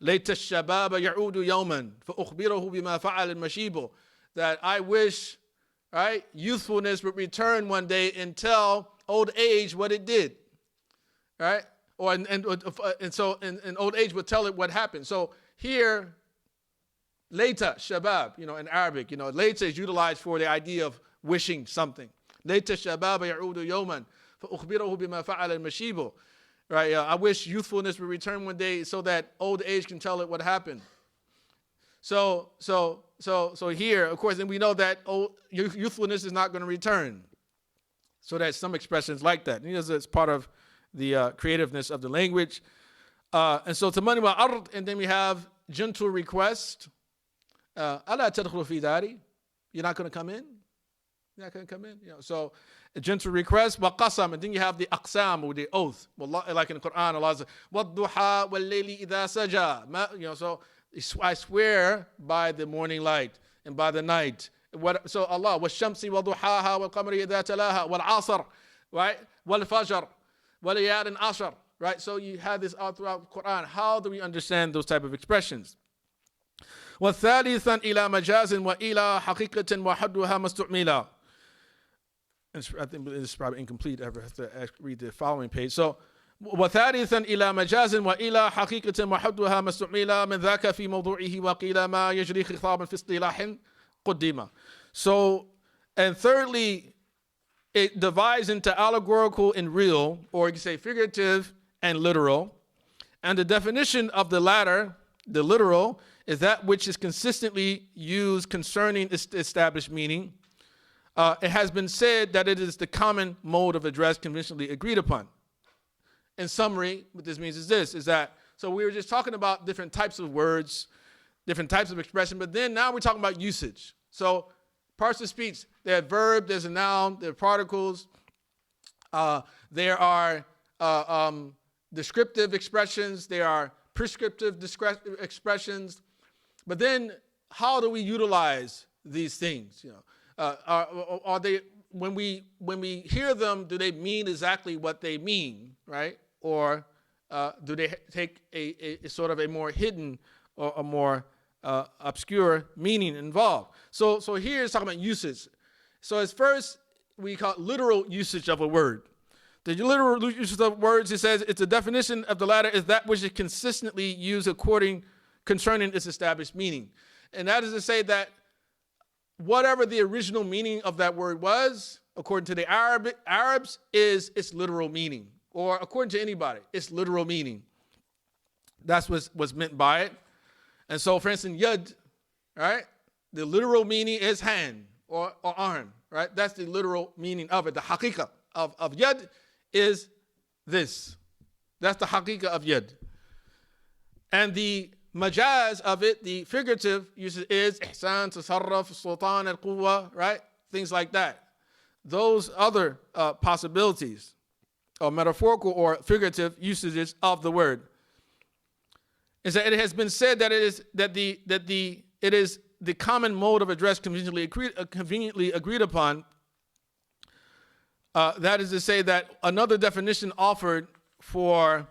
ليت الشباب يعود يوما فأخبره بما فعل المشيب. That I wish, right, youthfulness would return one day and tell old age what it did, right? And so old age would tell it what happened. So here, later, shabab, in Arabic, later is utilized for the idea of wishing something. Later, shabab ya'udu yawman, fa'ukhbirahu bima fa'ala al-mashibu. Right, I wish youthfulness would return one day so that old age can tell it what happened. So here, of course, and we know that youthfulness is not going to return. So there's some expressions like that. It's part of the creativeness of the language. And so tamanni wa ard, and then we have gentle request. Ala tadkhulu fi dari. You're not going to come in? You're not going to come in? So a gentle request, wa qasam, and then you have the aqsam, or the oath. Like in the Quran, Allah says, وَالضُّحَى وَاللَّيْلِ إِذَا سَجَى. So I swear by the morning light and by the night. So Allah, وَالشَّمْسِ وَضُحَاهَا وَالْقَمَرِ إِذَا تَلَاهَا وَالْعَصْرِ, right? وَالْفَجْرِ وَلَيَالٍ عَشْرٍ. Right, so you have this all throughout the Quran. How do we understand those type of expressions? وَثَالِثًا إِلَى مَجَازٍ وَإِلَى حَقِيقَةٍ وَحَدُّهَا مَسْتُعْمِلًا. I think this is probably incomplete. I have to read the following page. So, وَثَالِثًا إِلَى مَجَازٍ وَإِلَى حَقِيقَةٍ وَحَدُّهَا مَسْتُعْمِلًا مِنْ ذَاكَ فِي مَوْضُوعِهِ وَقِيلَ مَا يَجْرِي خِطَابًا فِي اصْطِلَاحٍ قُدِّمَ. So, and thirdly, it divides into allegorical and real, or you can say figurative and literal. And the definition of the latter, the literal, is that which is consistently used concerning its established meaning. It has been said that it is the common mode of address conventionally agreed upon. In summary, what this means is this, is that, so we were just talking about different types of words, different types of expression, but then now we're talking about usage. So parts of speech, there are verb, there's a noun, there are particles, there are descriptive expressions, there are prescriptive expressions, but then how do we utilize these things? Are they, when we hear them, do they mean exactly what they mean, right? Or do they take a sort of a more hidden or a more obscure meaning involved? So here it's talking about usage. So as first, we call it literal usage of a word. The literal usage of words, it says, it's a definition of the latter is that which is consistently used concerning its established meaning. And that is to say that whatever the original meaning of that word was, according to the Arabs, is its literal meaning. Or according to anybody, its literal meaning. That's what's meant by it. And so, for instance, yad, right? The literal meaning is hand or arm, right? That's the literal meaning of it. The haqiqah of yad is this. That's the haqiqah of yad. And the majaz of it, the figurative usage is ihsan, tasarruf, sultan, al-quwwa, right? Things like that. Those other possibilities, or metaphorical or figurative usages of the word, is that it has been said that it is the common mode of address conveniently agreed upon. That is to say that another definition offered for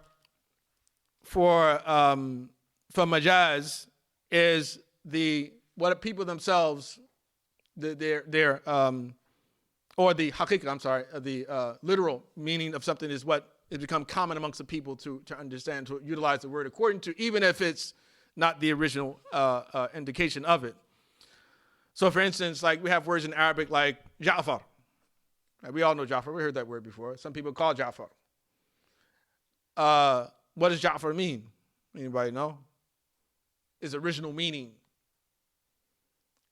majaz is what people themselves, or the haqiqah, I'm sorry, the literal meaning of something is what has become common amongst the people to understand, to utilize the word according to, even if it's not the original indication of it. So for instance, like we have words in Arabic like Ja'far. Right? We all know Ja'far. We heard that word before. Some people call Ja'far. What does Ja'far mean? Anybody know? Its original meaning.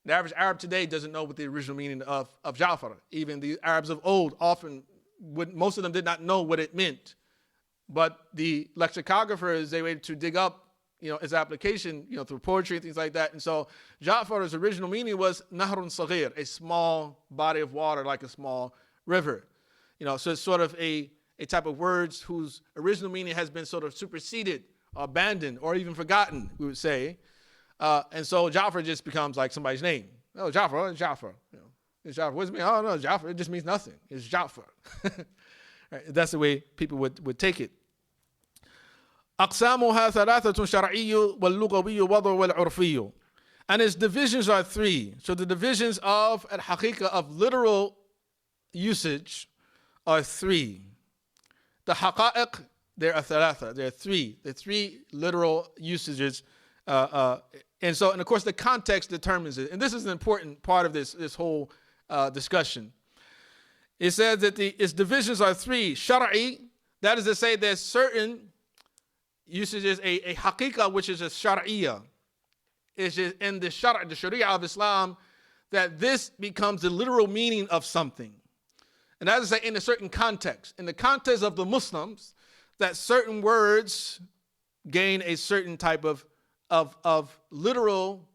The average Arab today doesn't know what the original meaning of Ja'far. Even the Arabs of old most of them did not know what it meant. But the lexicographers, they waited to dig up, its application, through poetry and things like that. And so Ja'far's original meaning was nahrun saghir, a small body of water, like a small river. So it's sort of a type of words whose original meaning has been sort of superseded, abandoned, or even forgotten, we would say. And so Ja'far just becomes like somebody's name. Oh, Ja'far, Ja'far. It's Ja'far. What does it mean? Oh, no, Ja'far. It just means nothing. It's Ja'far. Right? That's the way people would take it. أقسامها ثلاثة شرعي واللغوي وضع والعرفي. And its divisions are three. So the divisions of al-haqiqah, of literal usage, are three. The haqa'iq, there are thalatha. There are three. The three literal usages. And of course, the context determines it. And this is an important part of this whole discussion. It says that its divisions are three. Shari, that is to say there's certain usages, a haqiqah, which is a shar'iyah. It's just in the sharia of Islam, that this becomes the literal meaning of something. And that is to say in a certain context. In the context of the Muslims, that certain words gain a certain type of literal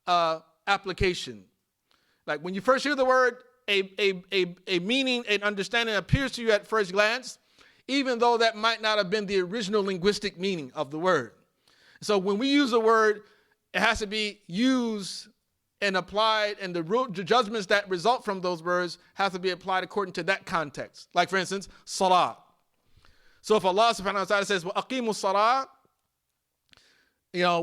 application. Like when you first hear the word, a meaning, an understanding appears to you at first glance, even though that might not have been the original linguistic meaning of the word. So when we use a word, it has to be used and applied, and the judgments that result from those words have to be applied according to that context. Like for instance, salah. So if Allah subhanahu wa ta'ala says, وَأَقِيمُوا salah,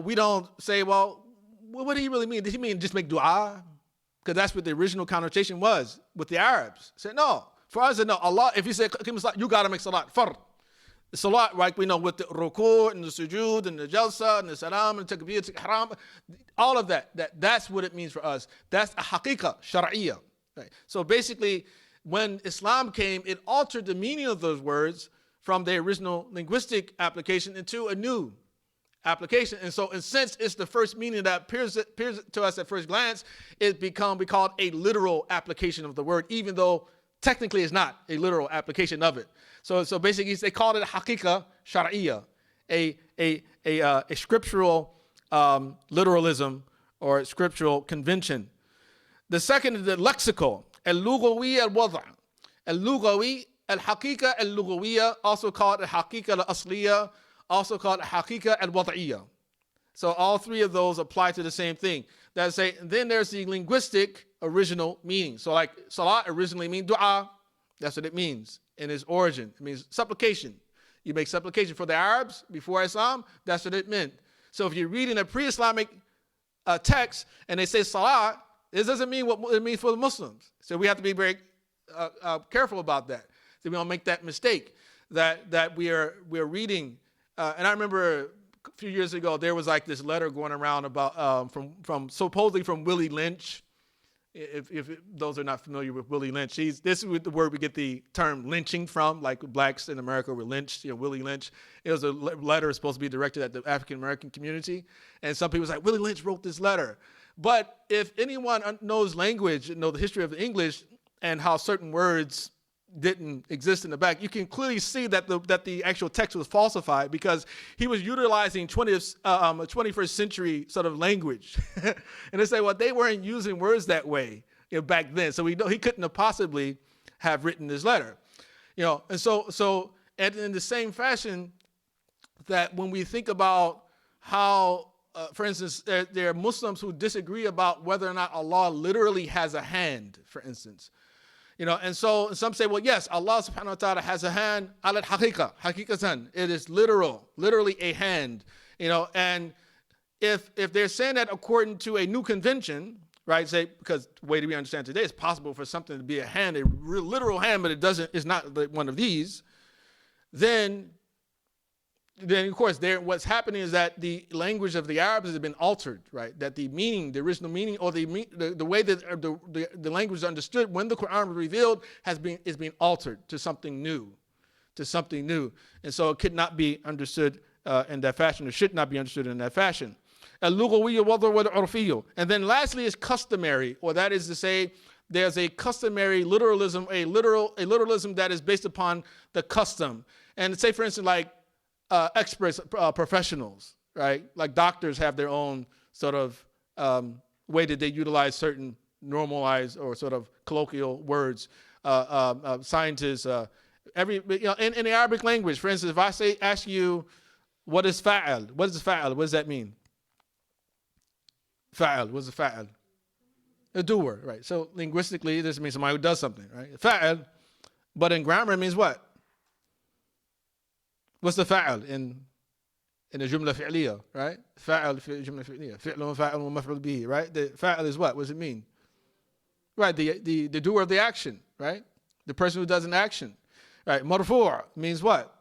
we don't say, well, what did he really mean? Did he mean just make dua? Because that's what the original connotation was with the Arabs. Say no. For us, no. Allah, if you say you got to make salat. Fard. The salat, right? We know with the ruku' and the sujood and the jalsa and the salam and the takbir, ihram, all of that's what it means for us. That's a haqiqah, shar'iyah. Right? So basically, when Islam came, it altered the meaning of those words from their original linguistic application into a new application. And so, since it's the first meaning that appears to us at first glance, it we call it a literal application of the word, even though technically it's not a literal application of it. So basically, they called it a haqiqah shar'iyah, a scriptural literalism or scriptural convention. The second is the lexical, al-lughawi al-wada'. Al-lughawi, al-haqiqah al-lughawiyya, also called al-haqiqah al-asliyah, also called haqiqah al-wad'iyah. So all three of those apply to the same thing. That's say, then there's the linguistic original meaning. So like salat originally means dua. That's what it means in its origin. It means supplication. You make supplication. For the Arabs before Islam, that's what it meant. So if you're reading a pre-Islamic text and they say salat, this doesn't mean what it means for the Muslims. So we have to be very careful about that. So we don't make that mistake that we're reading. And I remember a few years ago, there was like this letter going around about from supposedly from Willie Lynch, If those are not familiar with Willie Lynch, this is the word we get the term lynching from, like blacks in America were lynched, Willie Lynch. It was a letter supposed to be directed at the African-American community. And some people was like, Willie Lynch wrote this letter. But if anyone knows language and know the history of English and how certain words didn't exist in the back, you can clearly see that the actual text was falsified because he was utilizing 21st century sort of language. And they say, well, they weren't using words that way back then. So we know he couldn't have possibly have written this letter. And so and in the same fashion that when we think about how, for instance, there are Muslims who disagree about whether or not Allah literally has a hand, for instance. And so some say, well, yes, Allah subhanahu wa ta'ala has a hand, hakikatan. It is literally a hand, and if they're saying that according to a new convention, right, say, because the way that we understand today, it's possible for something to be a hand, a real literal hand, but it's not one of these, then of course, what's happening is that the language of the Arabs has been altered, right? That the meaning, the original meaning, or the way that the language is understood when the Quran was revealed is being altered to something new, and so it could not be understood in that fashion, or should not be understood in that fashion. And then lastly is customary, or that is to say, there's a customary literalism, a literalism that is based upon the custom, and say, for instance, like. Experts, professionals, right? Like doctors have their own sort of way that they utilize certain normalized or sort of colloquial words. Scientists, in the Arabic language, for instance, if I ask you, what is fa'al? What is fa'al? What does that mean? Fa'al, what is fa'al? A doer, right? So linguistically, this means somebody who does something, right? Fa'al, but in grammar, it means what? What's the fa'al in the jumla fi'liya, right? Fa'al fi jumla fi'liya. Fi'lun fa'al wa maf'ul bihi, right? The fa'al is what? What does it mean? Right, the doer of the action, right? The person who does an action. Right, marfu' means what?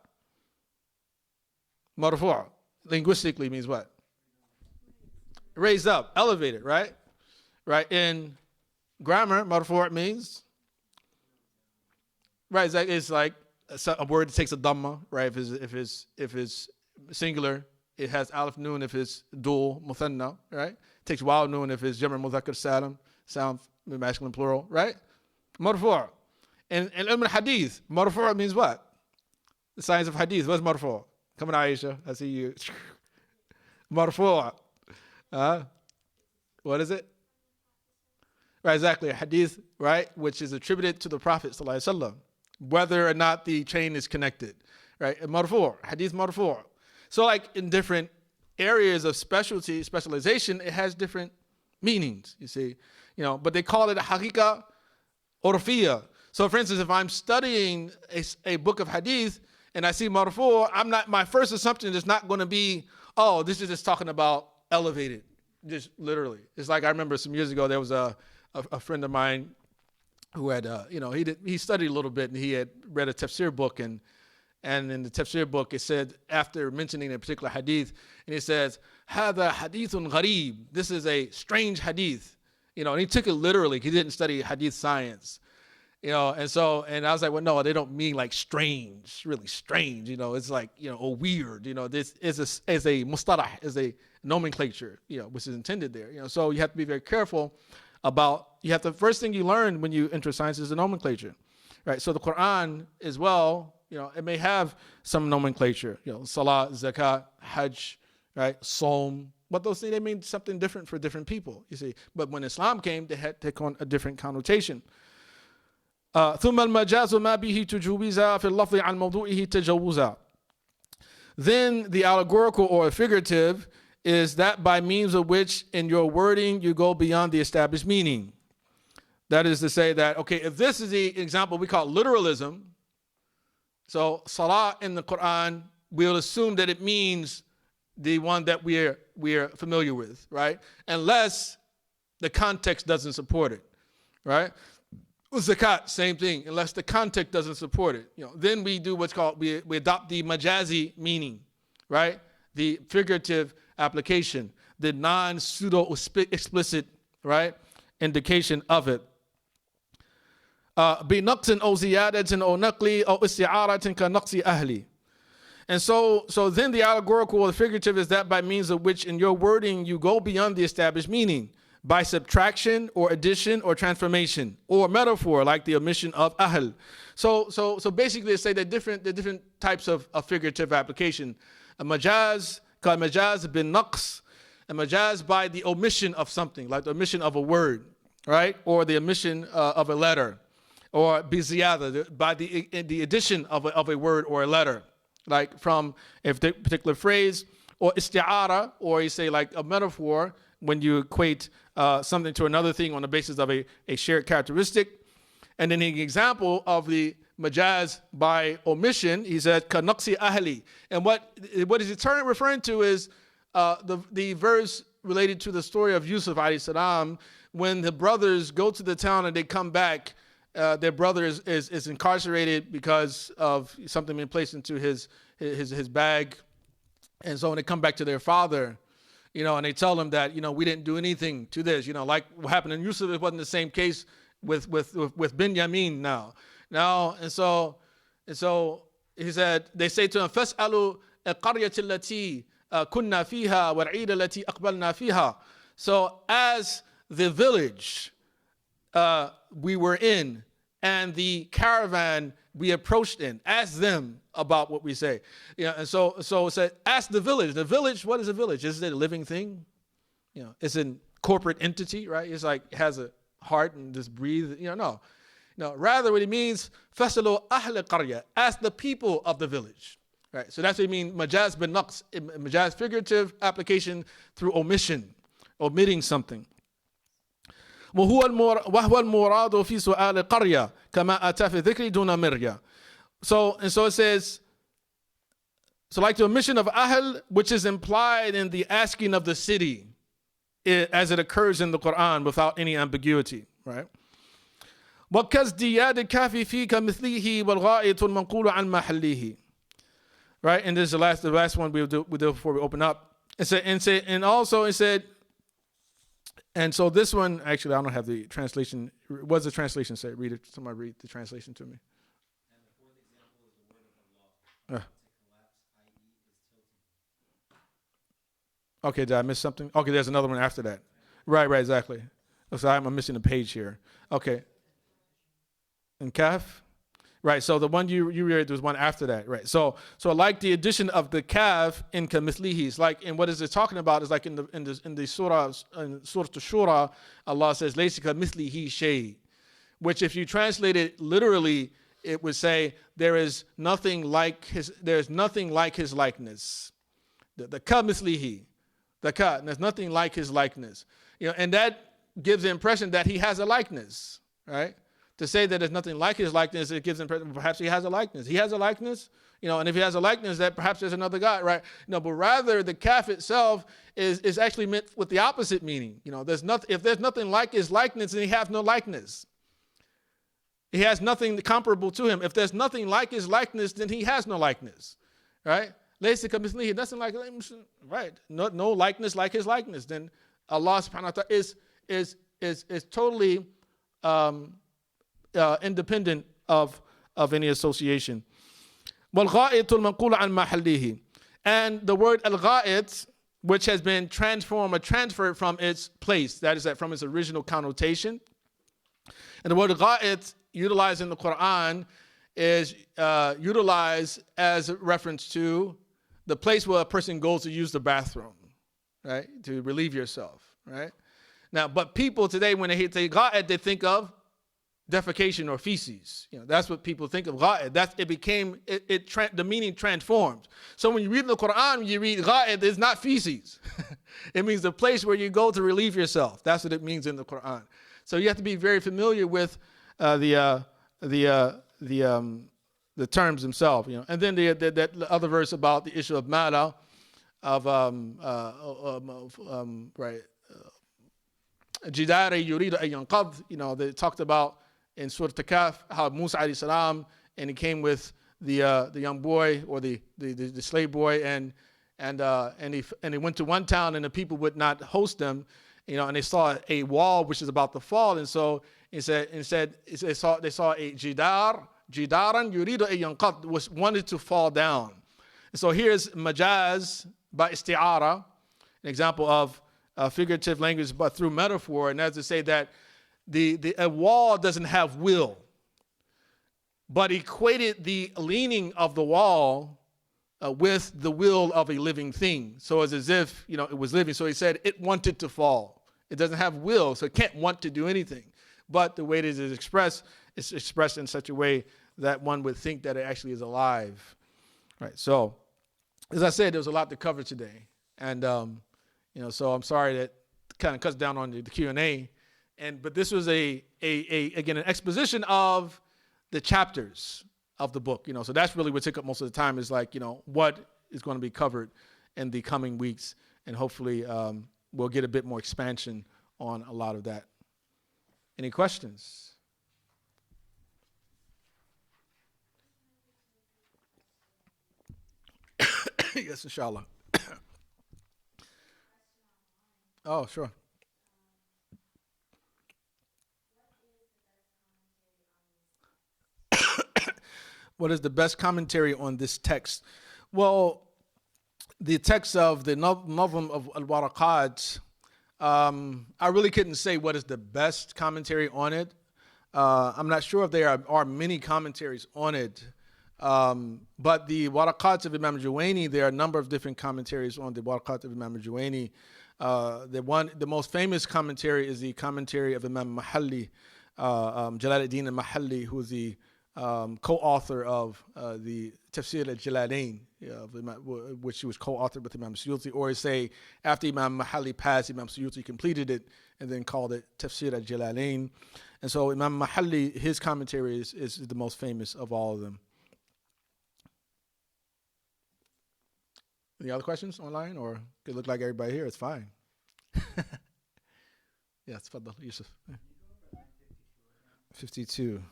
Marfu' linguistically means what? Raised up, elevated, right? Right, in grammar, marfu' means, right, it's like a word that takes a dhamma, right? If it's singular, it has alif noon if it's dual, muthanna, right? It takes waw noon if it's jamr mudhakkar salim, sound masculine plural, right? Marfu'. And ilm al-hadith, marfu' means what? The science of hadith. What's marfu'? Come on, Aisha, I see you. Marfu'. What is it? Right, exactly. A hadith, right, which is attributed to the Prophet sallallahu alaihi wasallam, whether or not the chain is connected, right? Marfu', hadith marfu'. So like in different areas of specialization, it has different meanings, you see. But they call it a haqiqa urfiya. So for instance, if I'm studying a book of hadith and I see marfu', my first assumption is not going to be, oh, this is just talking about elevated, just literally. It's like I remember some years ago, there was a friend of mine who had, he studied a little bit and he had read a tafsir book and in the tafsir book it said, after mentioning a particular hadith, and it says, "Hada hadithun gharib." This is a strange hadith, and he took it literally. He didn't study hadith science, and I was like, well, no, they don't mean like strange, really strange. It's like or weird. This is a mustalah, is a nomenclature, which is intended there. So you have to be very careful about. The first thing you learn when you enter science is the nomenclature, right? So the Quran as well, it may have some nomenclature, salah, zakat, hajj, right, som, but those things, they mean something different for different people, you see. But when Islam came, they had to take on a different connotation. ثم المجاز ما به تجويزا في اللفظ عن موضوعه تجوزا. Then the allegorical or figurative is that by means of which in your wording you go beyond the established meaning. That is to say that, okay, if this is the example we call literalism, so salah in the Quran, we'll assume that it means the one that we're familiar with, right? Unless the context doesn't support it, right? Zakat, same thing, unless the context doesn't support it. Then we do what's called, we adopt the majazi meaning, right? The figurative application, the non-pseudo explicit, right? indication of it. بنقص أو زيادة أو نقل أو استعارة كنقص أهلي. And so then the allegorical or the figurative is that by means of which in your wording you go beyond the established meaning by subtraction or addition or transformation or metaphor like the omission of ahl. So basically they say that the different types of figurative application. A majaz, called majaz bin naqs, a majaz by the omission of something, like the omission of a word, right? Or the omission of a letter, or biziyada, by the addition of a word or a letter, like from a particular phrase, or isti'ara, or you say like a metaphor when you equate something to another thing on the basis of a shared characteristic. And then the example of the majaz by omission, he said, ka naqsi ahli. And what is it referring to is the verse related to the story of Yusuf alayhi salam, when the brothers go to the town and they come back, their brother is incarcerated because of something being placed into his bag. And so when they come back to their father, and they tell him that, we didn't do anything to this, like what happened in Yusuf, it wasn't the same case with Binyamin now. And so he said, they say to him, فَاسْأَلُوا الْقَرْيَةِ الَّتِي كُنَّا فِيهَا وَالْعِيدَ الَّتِي أَقْبَلْنَا فِيهَا. So as the village we were in and the caravan we approached in, ask them about what we say. And so it said, ask the village. The village, what is a village? Is it a living thing? It's a corporate entity, right? It's like, it has a heart and just breathe. No. Rather what it means, فَاسْأَلُوا أَهْلَ الْقَرْيَةِ, ask the people of the village. Right? So that's what it means, majaz bin naqs, majaz figurative application through omission, omitting something. وهو المراد في سؤال القرية كما أتى في ذكر دون مرية. So it says, so like the omission of ahl, which is implied in the asking of the city, as it occurs in the Quran without any ambiguity, right? وكازدياد الكافي في كمثله والغائط المنقول عن محله. Right, and this is the last one we'll do before we open up. And so this one, actually, I don't have the translation. What does the translation say? Read it. Somebody read the translation to me. And the fourth example is the word of Allah. To collapse, i.e., is tilting. Okay, did I miss something? Okay, there's another one after that. Right, exactly. So I'm missing a page here. Okay. And kaf? Right, so the one you read, there was one after that, right? So like the addition of the kaf in kamithlihi, it's like, and what is it talking about is like in the surah, in Surah Shura, Allah says, laysa kamithlihi shay, which if you translate it literally, it would say there's nothing like his likeness. The kamithlihi, there's nothing like his likeness. And that gives the impression that he has a likeness, right? To say that there's nothing like his likeness, it gives the impression perhaps he has a likeness. He has a likeness, and if he has a likeness, that perhaps there's another God, right? No, but rather the kaf itself is actually meant with the opposite meaning. If there's nothing like his likeness, then he has no likeness. He has nothing comparable to him. If there's nothing like his likeness, then he has no likeness, right? Laysa kamithlihi, nothing like, right? No likeness like his likeness. Then Allah subhanahu wa ta'ala is totally independent of any association. وَالْغَائِطُ الْمَنْقُولُ عَنْ مَحَلِّهِ. And the word al-gha'it, which has been transformed or transferred from its place, that is from its original connotation. And the word gha'it utilized in the Quran is utilized as a reference to the place where a person goes to use the bathroom, right? To relieve yourself, right? Now, but people today, when they say gha'it, they think of defecation or feces. That's what people think of gha'id. The meaning transformed. So when you read the Quran, you read gha'id, it's not feces. It means the place where you go to relieve yourself. That's what it means in the Quran. So you have to be very familiar with the terms themselves. And then the other verse about the issue of mala, right? Jidari yuridu an yanqadh. They talked about in Surah Al-Kahf how Musa alayhi salam, and he came with the young boy or the slave boy, and he went to one town and the people would not host them, and they saw a wall which is about to fall, and so they saw a jidaran yuridu an yanqad, was wanted to fall down. And so here's majaz by isti'ara, an example of figurative language, but through metaphor, and that's to say that a wall doesn't have will, but equated the leaning of the wall with the will of a living thing. So it's as if, it was living. So he said it wanted to fall. It doesn't have will, so it can't want to do anything. But the way it is expressed, it's expressed in such a way that one would think that it actually is alive. Right. So, as I said, there was a lot to cover today. And, so I'm sorry that kind of cuts down on the Q&A. But this was again, an exposition of the chapters of the book, so that's really what took up most of the time, is like, what is going to be covered in the coming weeks, and hopefully we'll get a bit more expansion on a lot of that. Any questions? Yes, inshallah. Oh, sure. What is the best commentary on this text? Well, the text of the Nazm of Al-Waraqat, I really couldn't say what is the best commentary on it. I'm not sure if there are many commentaries on it. But the Waraqat of Imam Juwayni, there are a number of different commentaries on the Waraqat of Imam Juwayni. The most famous commentary is the commentary of Imam Mahalli, Jalaluddin al-Mahalli, who is the co-author of the Tafsir al-Jalalain, which he was co-authored with Imam Suyuti, or say after Imam Mahalli passed, Imam Suyuti completed it and then called it Tafsir al-Jalalain. And so Imam Mahalli, his commentary is the most famous of all of them. Any other questions online, or it look like everybody here? It's fine. Yes, Fadl, Yusuf. 52.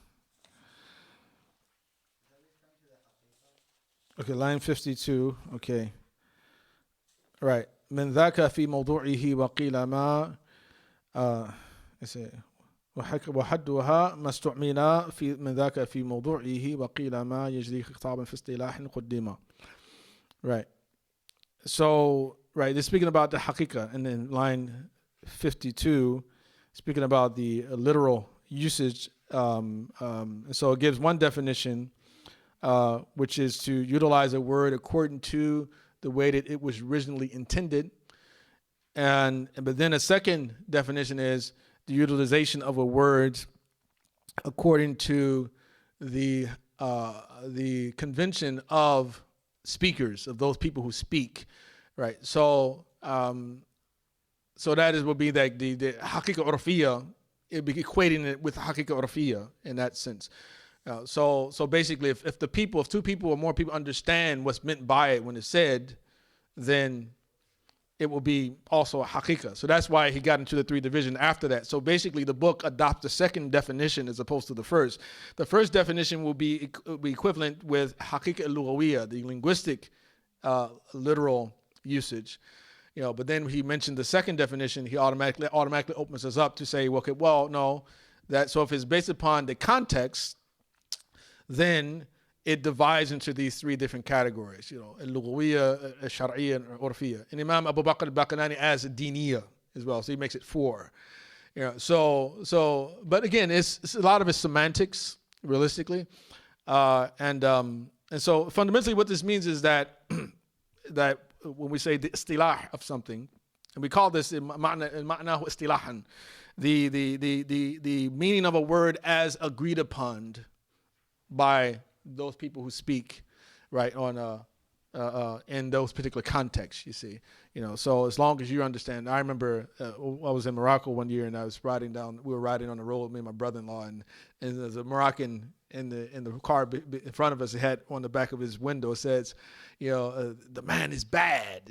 Okay, line 52. Okay. All right. من ذاك في موضوعه وقيل ما وحدها ما استعمل في من ذاك في موضوعه وقيل ما يجري خطابا في اصطلاح قدم. Right. So, right, they're speaking about the haqiqah, and then line 52, speaking about the literal usage. So it gives one definition, which is to utilize a word according to the way that it was originally intended. But then a second definition is the utilization of a word according to the convention of speakers, of those people who speak, right? So that would be like the haqiqa urfiya. It'd be equating it with haqiqa urfiya in that sense. So basically, if two people or more people understand what's meant by it when it's said, then it will be also a haqiqa. So that's why he got into the three division after that. So basically, the book adopts the second definition as opposed to the first. The first definition will be equivalent with haqiqa al-lughawiyya, the linguistic literal usage. But then he mentioned the second definition, he automatically opens us up to say, okay, well, no, so if it's based upon the context, then it divides into these three different categories, al-lughawiyya, al-shar'iyya, and urfiyya. And Imam Abu Bakr al-Baqillani adds diniyya as well, so he makes it four. But again, it's a lot of it's semantics, realistically. And so fundamentally what this means is that when we say the istilah of something, and we call this ma'nahu istilahan, the meaning of a word as agreed upon by those people who speak, right, on in those particular contexts, you see. So as long as you understand. I remember I was in Morocco one year, and we were riding on the road, me and my brother-in-law, and there's a Moroccan in the car in front of us. It had on the back of his window, it says, the man is bad,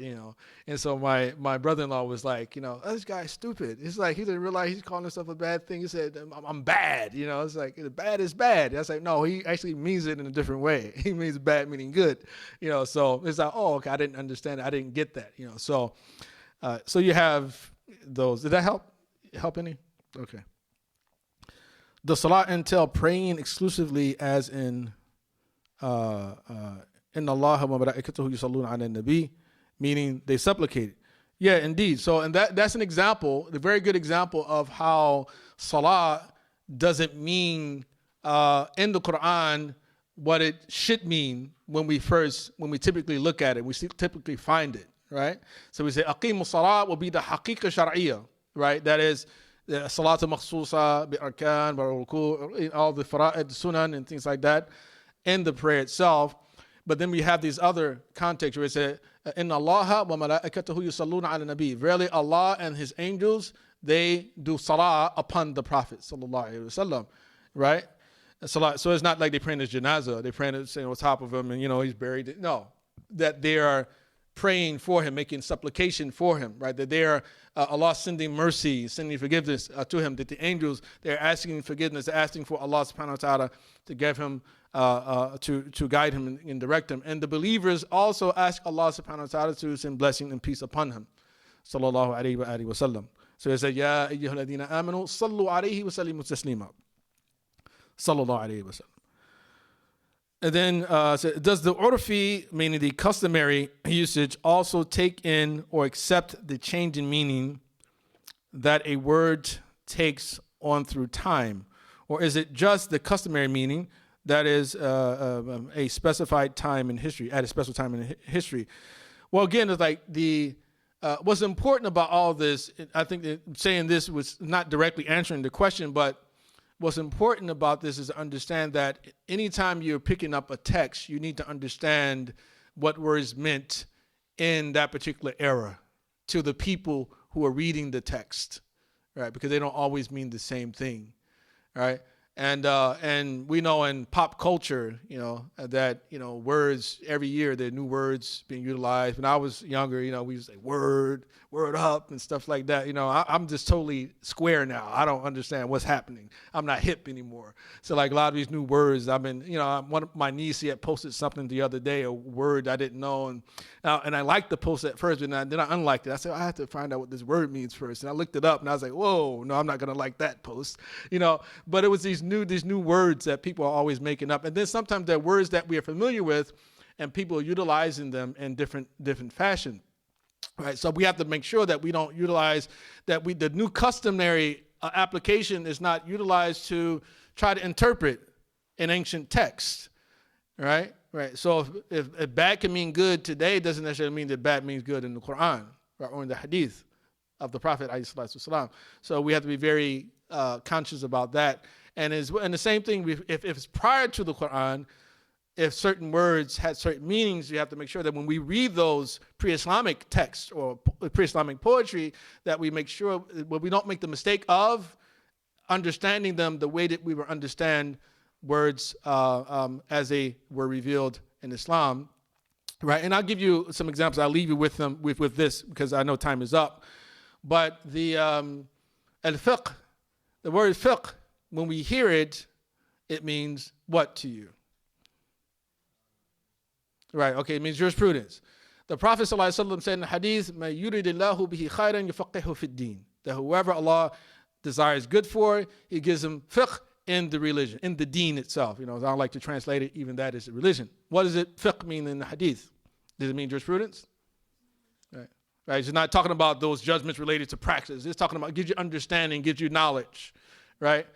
And so my brother-in-law was like, oh, this guy's stupid. It's like he didn't realize he's calling himself a bad thing. He said, I'm bad, It's like, bad is bad. I was like, no, he actually means it in a different way. He means bad meaning good, So it's like, oh, okay, I didn't understand it. I didn't get that, So you have those. Did that help? Help any? Okay. Does salah entail praying exclusively as in Inna Allah wa malaikatahu yusalluna ala nabi, meaning they supplicate? Yeah, indeed. So, and that's an example, a very good example of how salah doesn't mean in the Quran what it should mean when we typically look at it, we typically find it, right? So we say aqimu salah will be the haqiqa shar'iyya, right? That is the salat al-makhsusa bi arkan, bi ruku', all the fara'id, sunan and things like that in the prayer itself. But then we have these other contexts where it says inna Allah wa malaikatahu yusalluna ala nabi. Verily Allah and his angels, they do salah upon the Prophet sallallahu alaihi wasallam, right? So it's not like they praying his janazah, they praying on top of him and he's buried. No, that they are praying for him, making supplication for him, right? That they are Allah sending mercy, sending forgiveness to him. That the angels, they're asking forgiveness, asking for Allah subhanahu wa ta'ala to give him, to guide him and direct him. And the believers also ask Allah subhanahu wa ta'ala to send blessing and peace upon him. Sallallahu alayhi wa alihi wa sallam. So it said, Ya ayyuhalladhina amanu, sallu alayhi wa sallimu taslima. Sallallahu alayhi wa sallam. And then does the urfi, meaning the customary usage, also take in or accept the change in meaning that a word takes on through time? Or is it just the customary meaning that is a specified time in history, at a special time in history? Well, again, it's like what's important about all this, I think that saying this was not directly answering the question, but what's important about this is to understand that anytime you're picking up a text, you need to understand what words meant in that particular era to the people who are reading the text, right? Because they don't always mean the same thing, right? And we know in pop culture, that, words every year, there are new words being utilized. When I was younger, we used to say word up and stuff like that. I'm just totally square now. I don't understand what's happening. I'm not hip anymore. So like a lot of these new words, I've been, one of my niece had posted something the other day, a word I didn't know. And I liked the post at first, but then I unliked it. I said, I have to find out what this word means first. And I looked it up and I was like, whoa, no, I'm not going to like that post, but it was these new words that people are always making up. And then sometimes they're words that we are familiar with and people are utilizing them in different fashion. Right. So we have to make sure that we don't utilize the new customary application is not utilized to try to interpret an ancient text. Right. Right. So if bad can mean good today, it doesn't necessarily mean that bad means good in the Quran, right, or in the hadith of the Prophet ﷺ. So we have to be very conscious about that. And the same thing, if it's prior to the Quran, if certain words had certain meanings, you have to make sure that when we read those pre-Islamic texts or pre-Islamic poetry, that we make sure that we don't make the mistake of understanding them the way that we would understand words as they were revealed in Islam, right? And I'll give you some examples. I'll leave you with them with this because I know time is up. But the Al-Fiqh, the word fiqh, when we hear it, it means what to you? Right, okay, it means jurisprudence. The Prophet ﷺ said in the hadith, مَا يُرِدِ اللَّهُ بِهِ خَيْرًا يُفَقِّهُ فِي الدِّينِ, that whoever Allah desires good for, he gives him fiqh in the religion, in the deen itself. I don't like to translate it, even that is a religion. What does it fiqh mean in the hadith? Does it mean jurisprudence? Right, it's not talking about those judgments related to practice. It's talking about gives you understanding, gives you knowledge, right?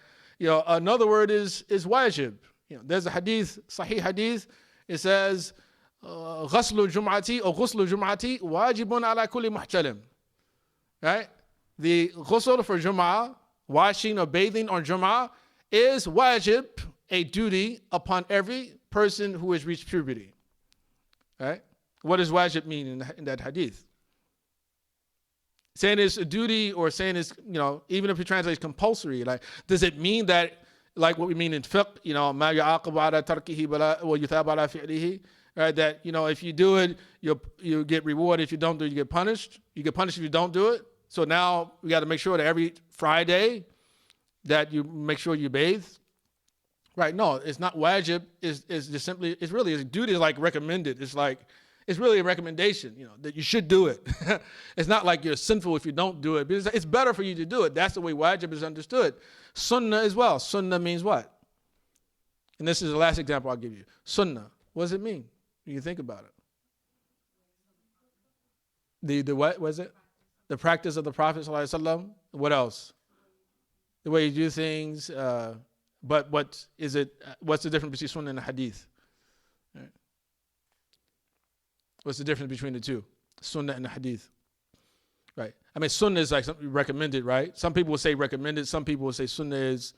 Another word is wajib. There's a hadith, sahih hadith. It says, غسل الجمعة أو غسل الجمعة واجب على كل محتلم. Right? The ghusl for Jum'ah, washing or bathing on Jum'ah, is wajib, a duty upon every person who has reached puberty. Right? What does wajib mean in that hadith? Saying it's a duty or saying it's, even if you translate compulsory, like, does it mean that, like what we mean in fiqh, ما يعاقب على تركه ويثاب على فعله, right? That, if you do it, you get rewarded. If you don't do it, you get punished. You get punished if you don't do it. So now we got to make sure that every Friday that you make sure you bathe. Right? No, it's not wajib. It's just simply, it's really a duty, like recommended. It's It's really a recommendation, that you should do it. It's not like you're sinful if you don't do it. But it's better for you to do it. That's the way wajib is understood. Sunnah as well. Sunnah means what? And this is the last example I'll give you. Sunnah. What does it mean? You think about it. The what was it? The practice of the Prophet ﷺ. What else? The way you do things. But what is it? What's the difference between Sunnah and Hadith? Right. What's the difference between the two? Sunnah and Hadith. Right. I mean, Sunnah is like something recommended, right? Some people will say recommended. Some people will say Sunnah is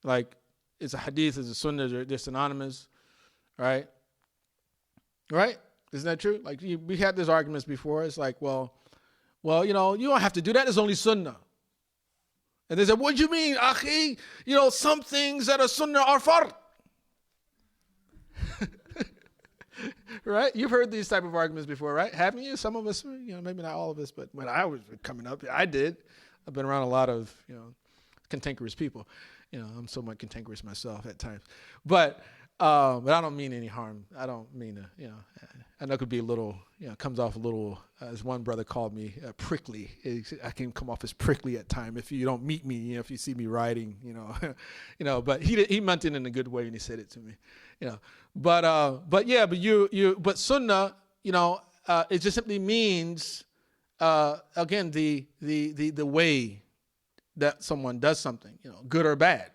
like it's a Hadith, it's a Sunnah, they're synonymous, right? Right? Isn't that true? Like we had these arguments before. It's like, well, you don't have to do that. It's only Sunnah. And they said, what do you mean, akhi? Some things that are Sunnah are fard. Right? You've heard these type of arguments before, right? Haven't you? Some of us, maybe not all of us, but when I was coming up, I did. I've been around a lot of, cantankerous people. I'm somewhat cantankerous myself at times. But I don't mean any harm. I don't mean to, I know it could be a little, comes off a little, as one brother called me, prickly. I can come off as prickly at times if you don't meet me, if you see me writing, but he meant it in a good way when he said it to me, But Sunnah, it just simply means, again, the way that someone does something, good or bad.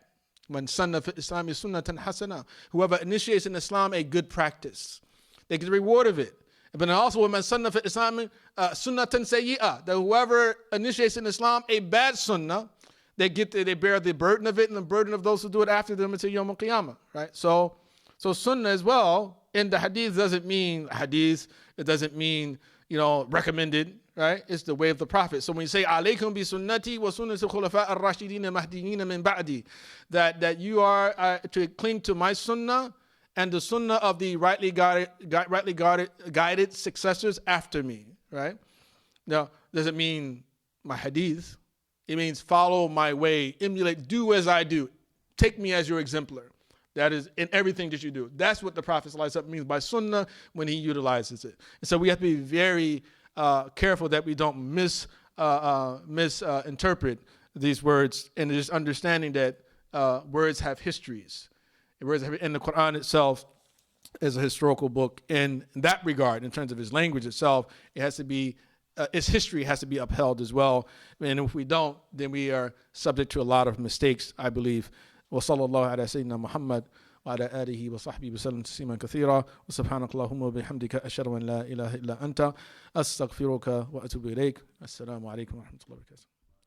When Sunnah fi Islam is sunnatan hasana. Whoever initiates in Islam a good practice, they get the reward of it. But also when Sunnah fi Islam sunnatan sayyi'ah, that whoever initiates in Islam a bad sunnah, they bear the burden of it and the burden of those who do it after them until Yawm al-Qiyamah. Right? So sunnah as well in the hadith doesn't mean hadith. It doesn't mean recommended. Right? It's the way of the Prophet. So when you say Alaikum bi sunnati wa sunnati khulafa ar-rashidin mahdiyyin min ba'di, that you are to cling to my sunnah and the sunnah of the rightly guided successors after me. Right? Now, does it mean my hadith? It means follow my way, emulate, do as I do, take me as your exemplar. That is in everything that you do. That's what the Prophet ﷺ means by sunnah when he utilizes it. And so we have to be very careful that we don't misinterpret these words, and just understanding that words have histories. And the Quran itself is a historical book in that regard, in terms of its language itself. It has to be, its history has to be upheld as well. And if we don't, then we are subject to a lot of mistakes, I believe. وصلى الله على سيدنا محمد وعلى آله وصحبه وسلم تسليما كثيرا وسبحانك اللهم وبحمدك أشهد أن لا إله إلا أنت أستغفرك وأتوب إليك. السلام عليكم ورحمة الله وبركاته.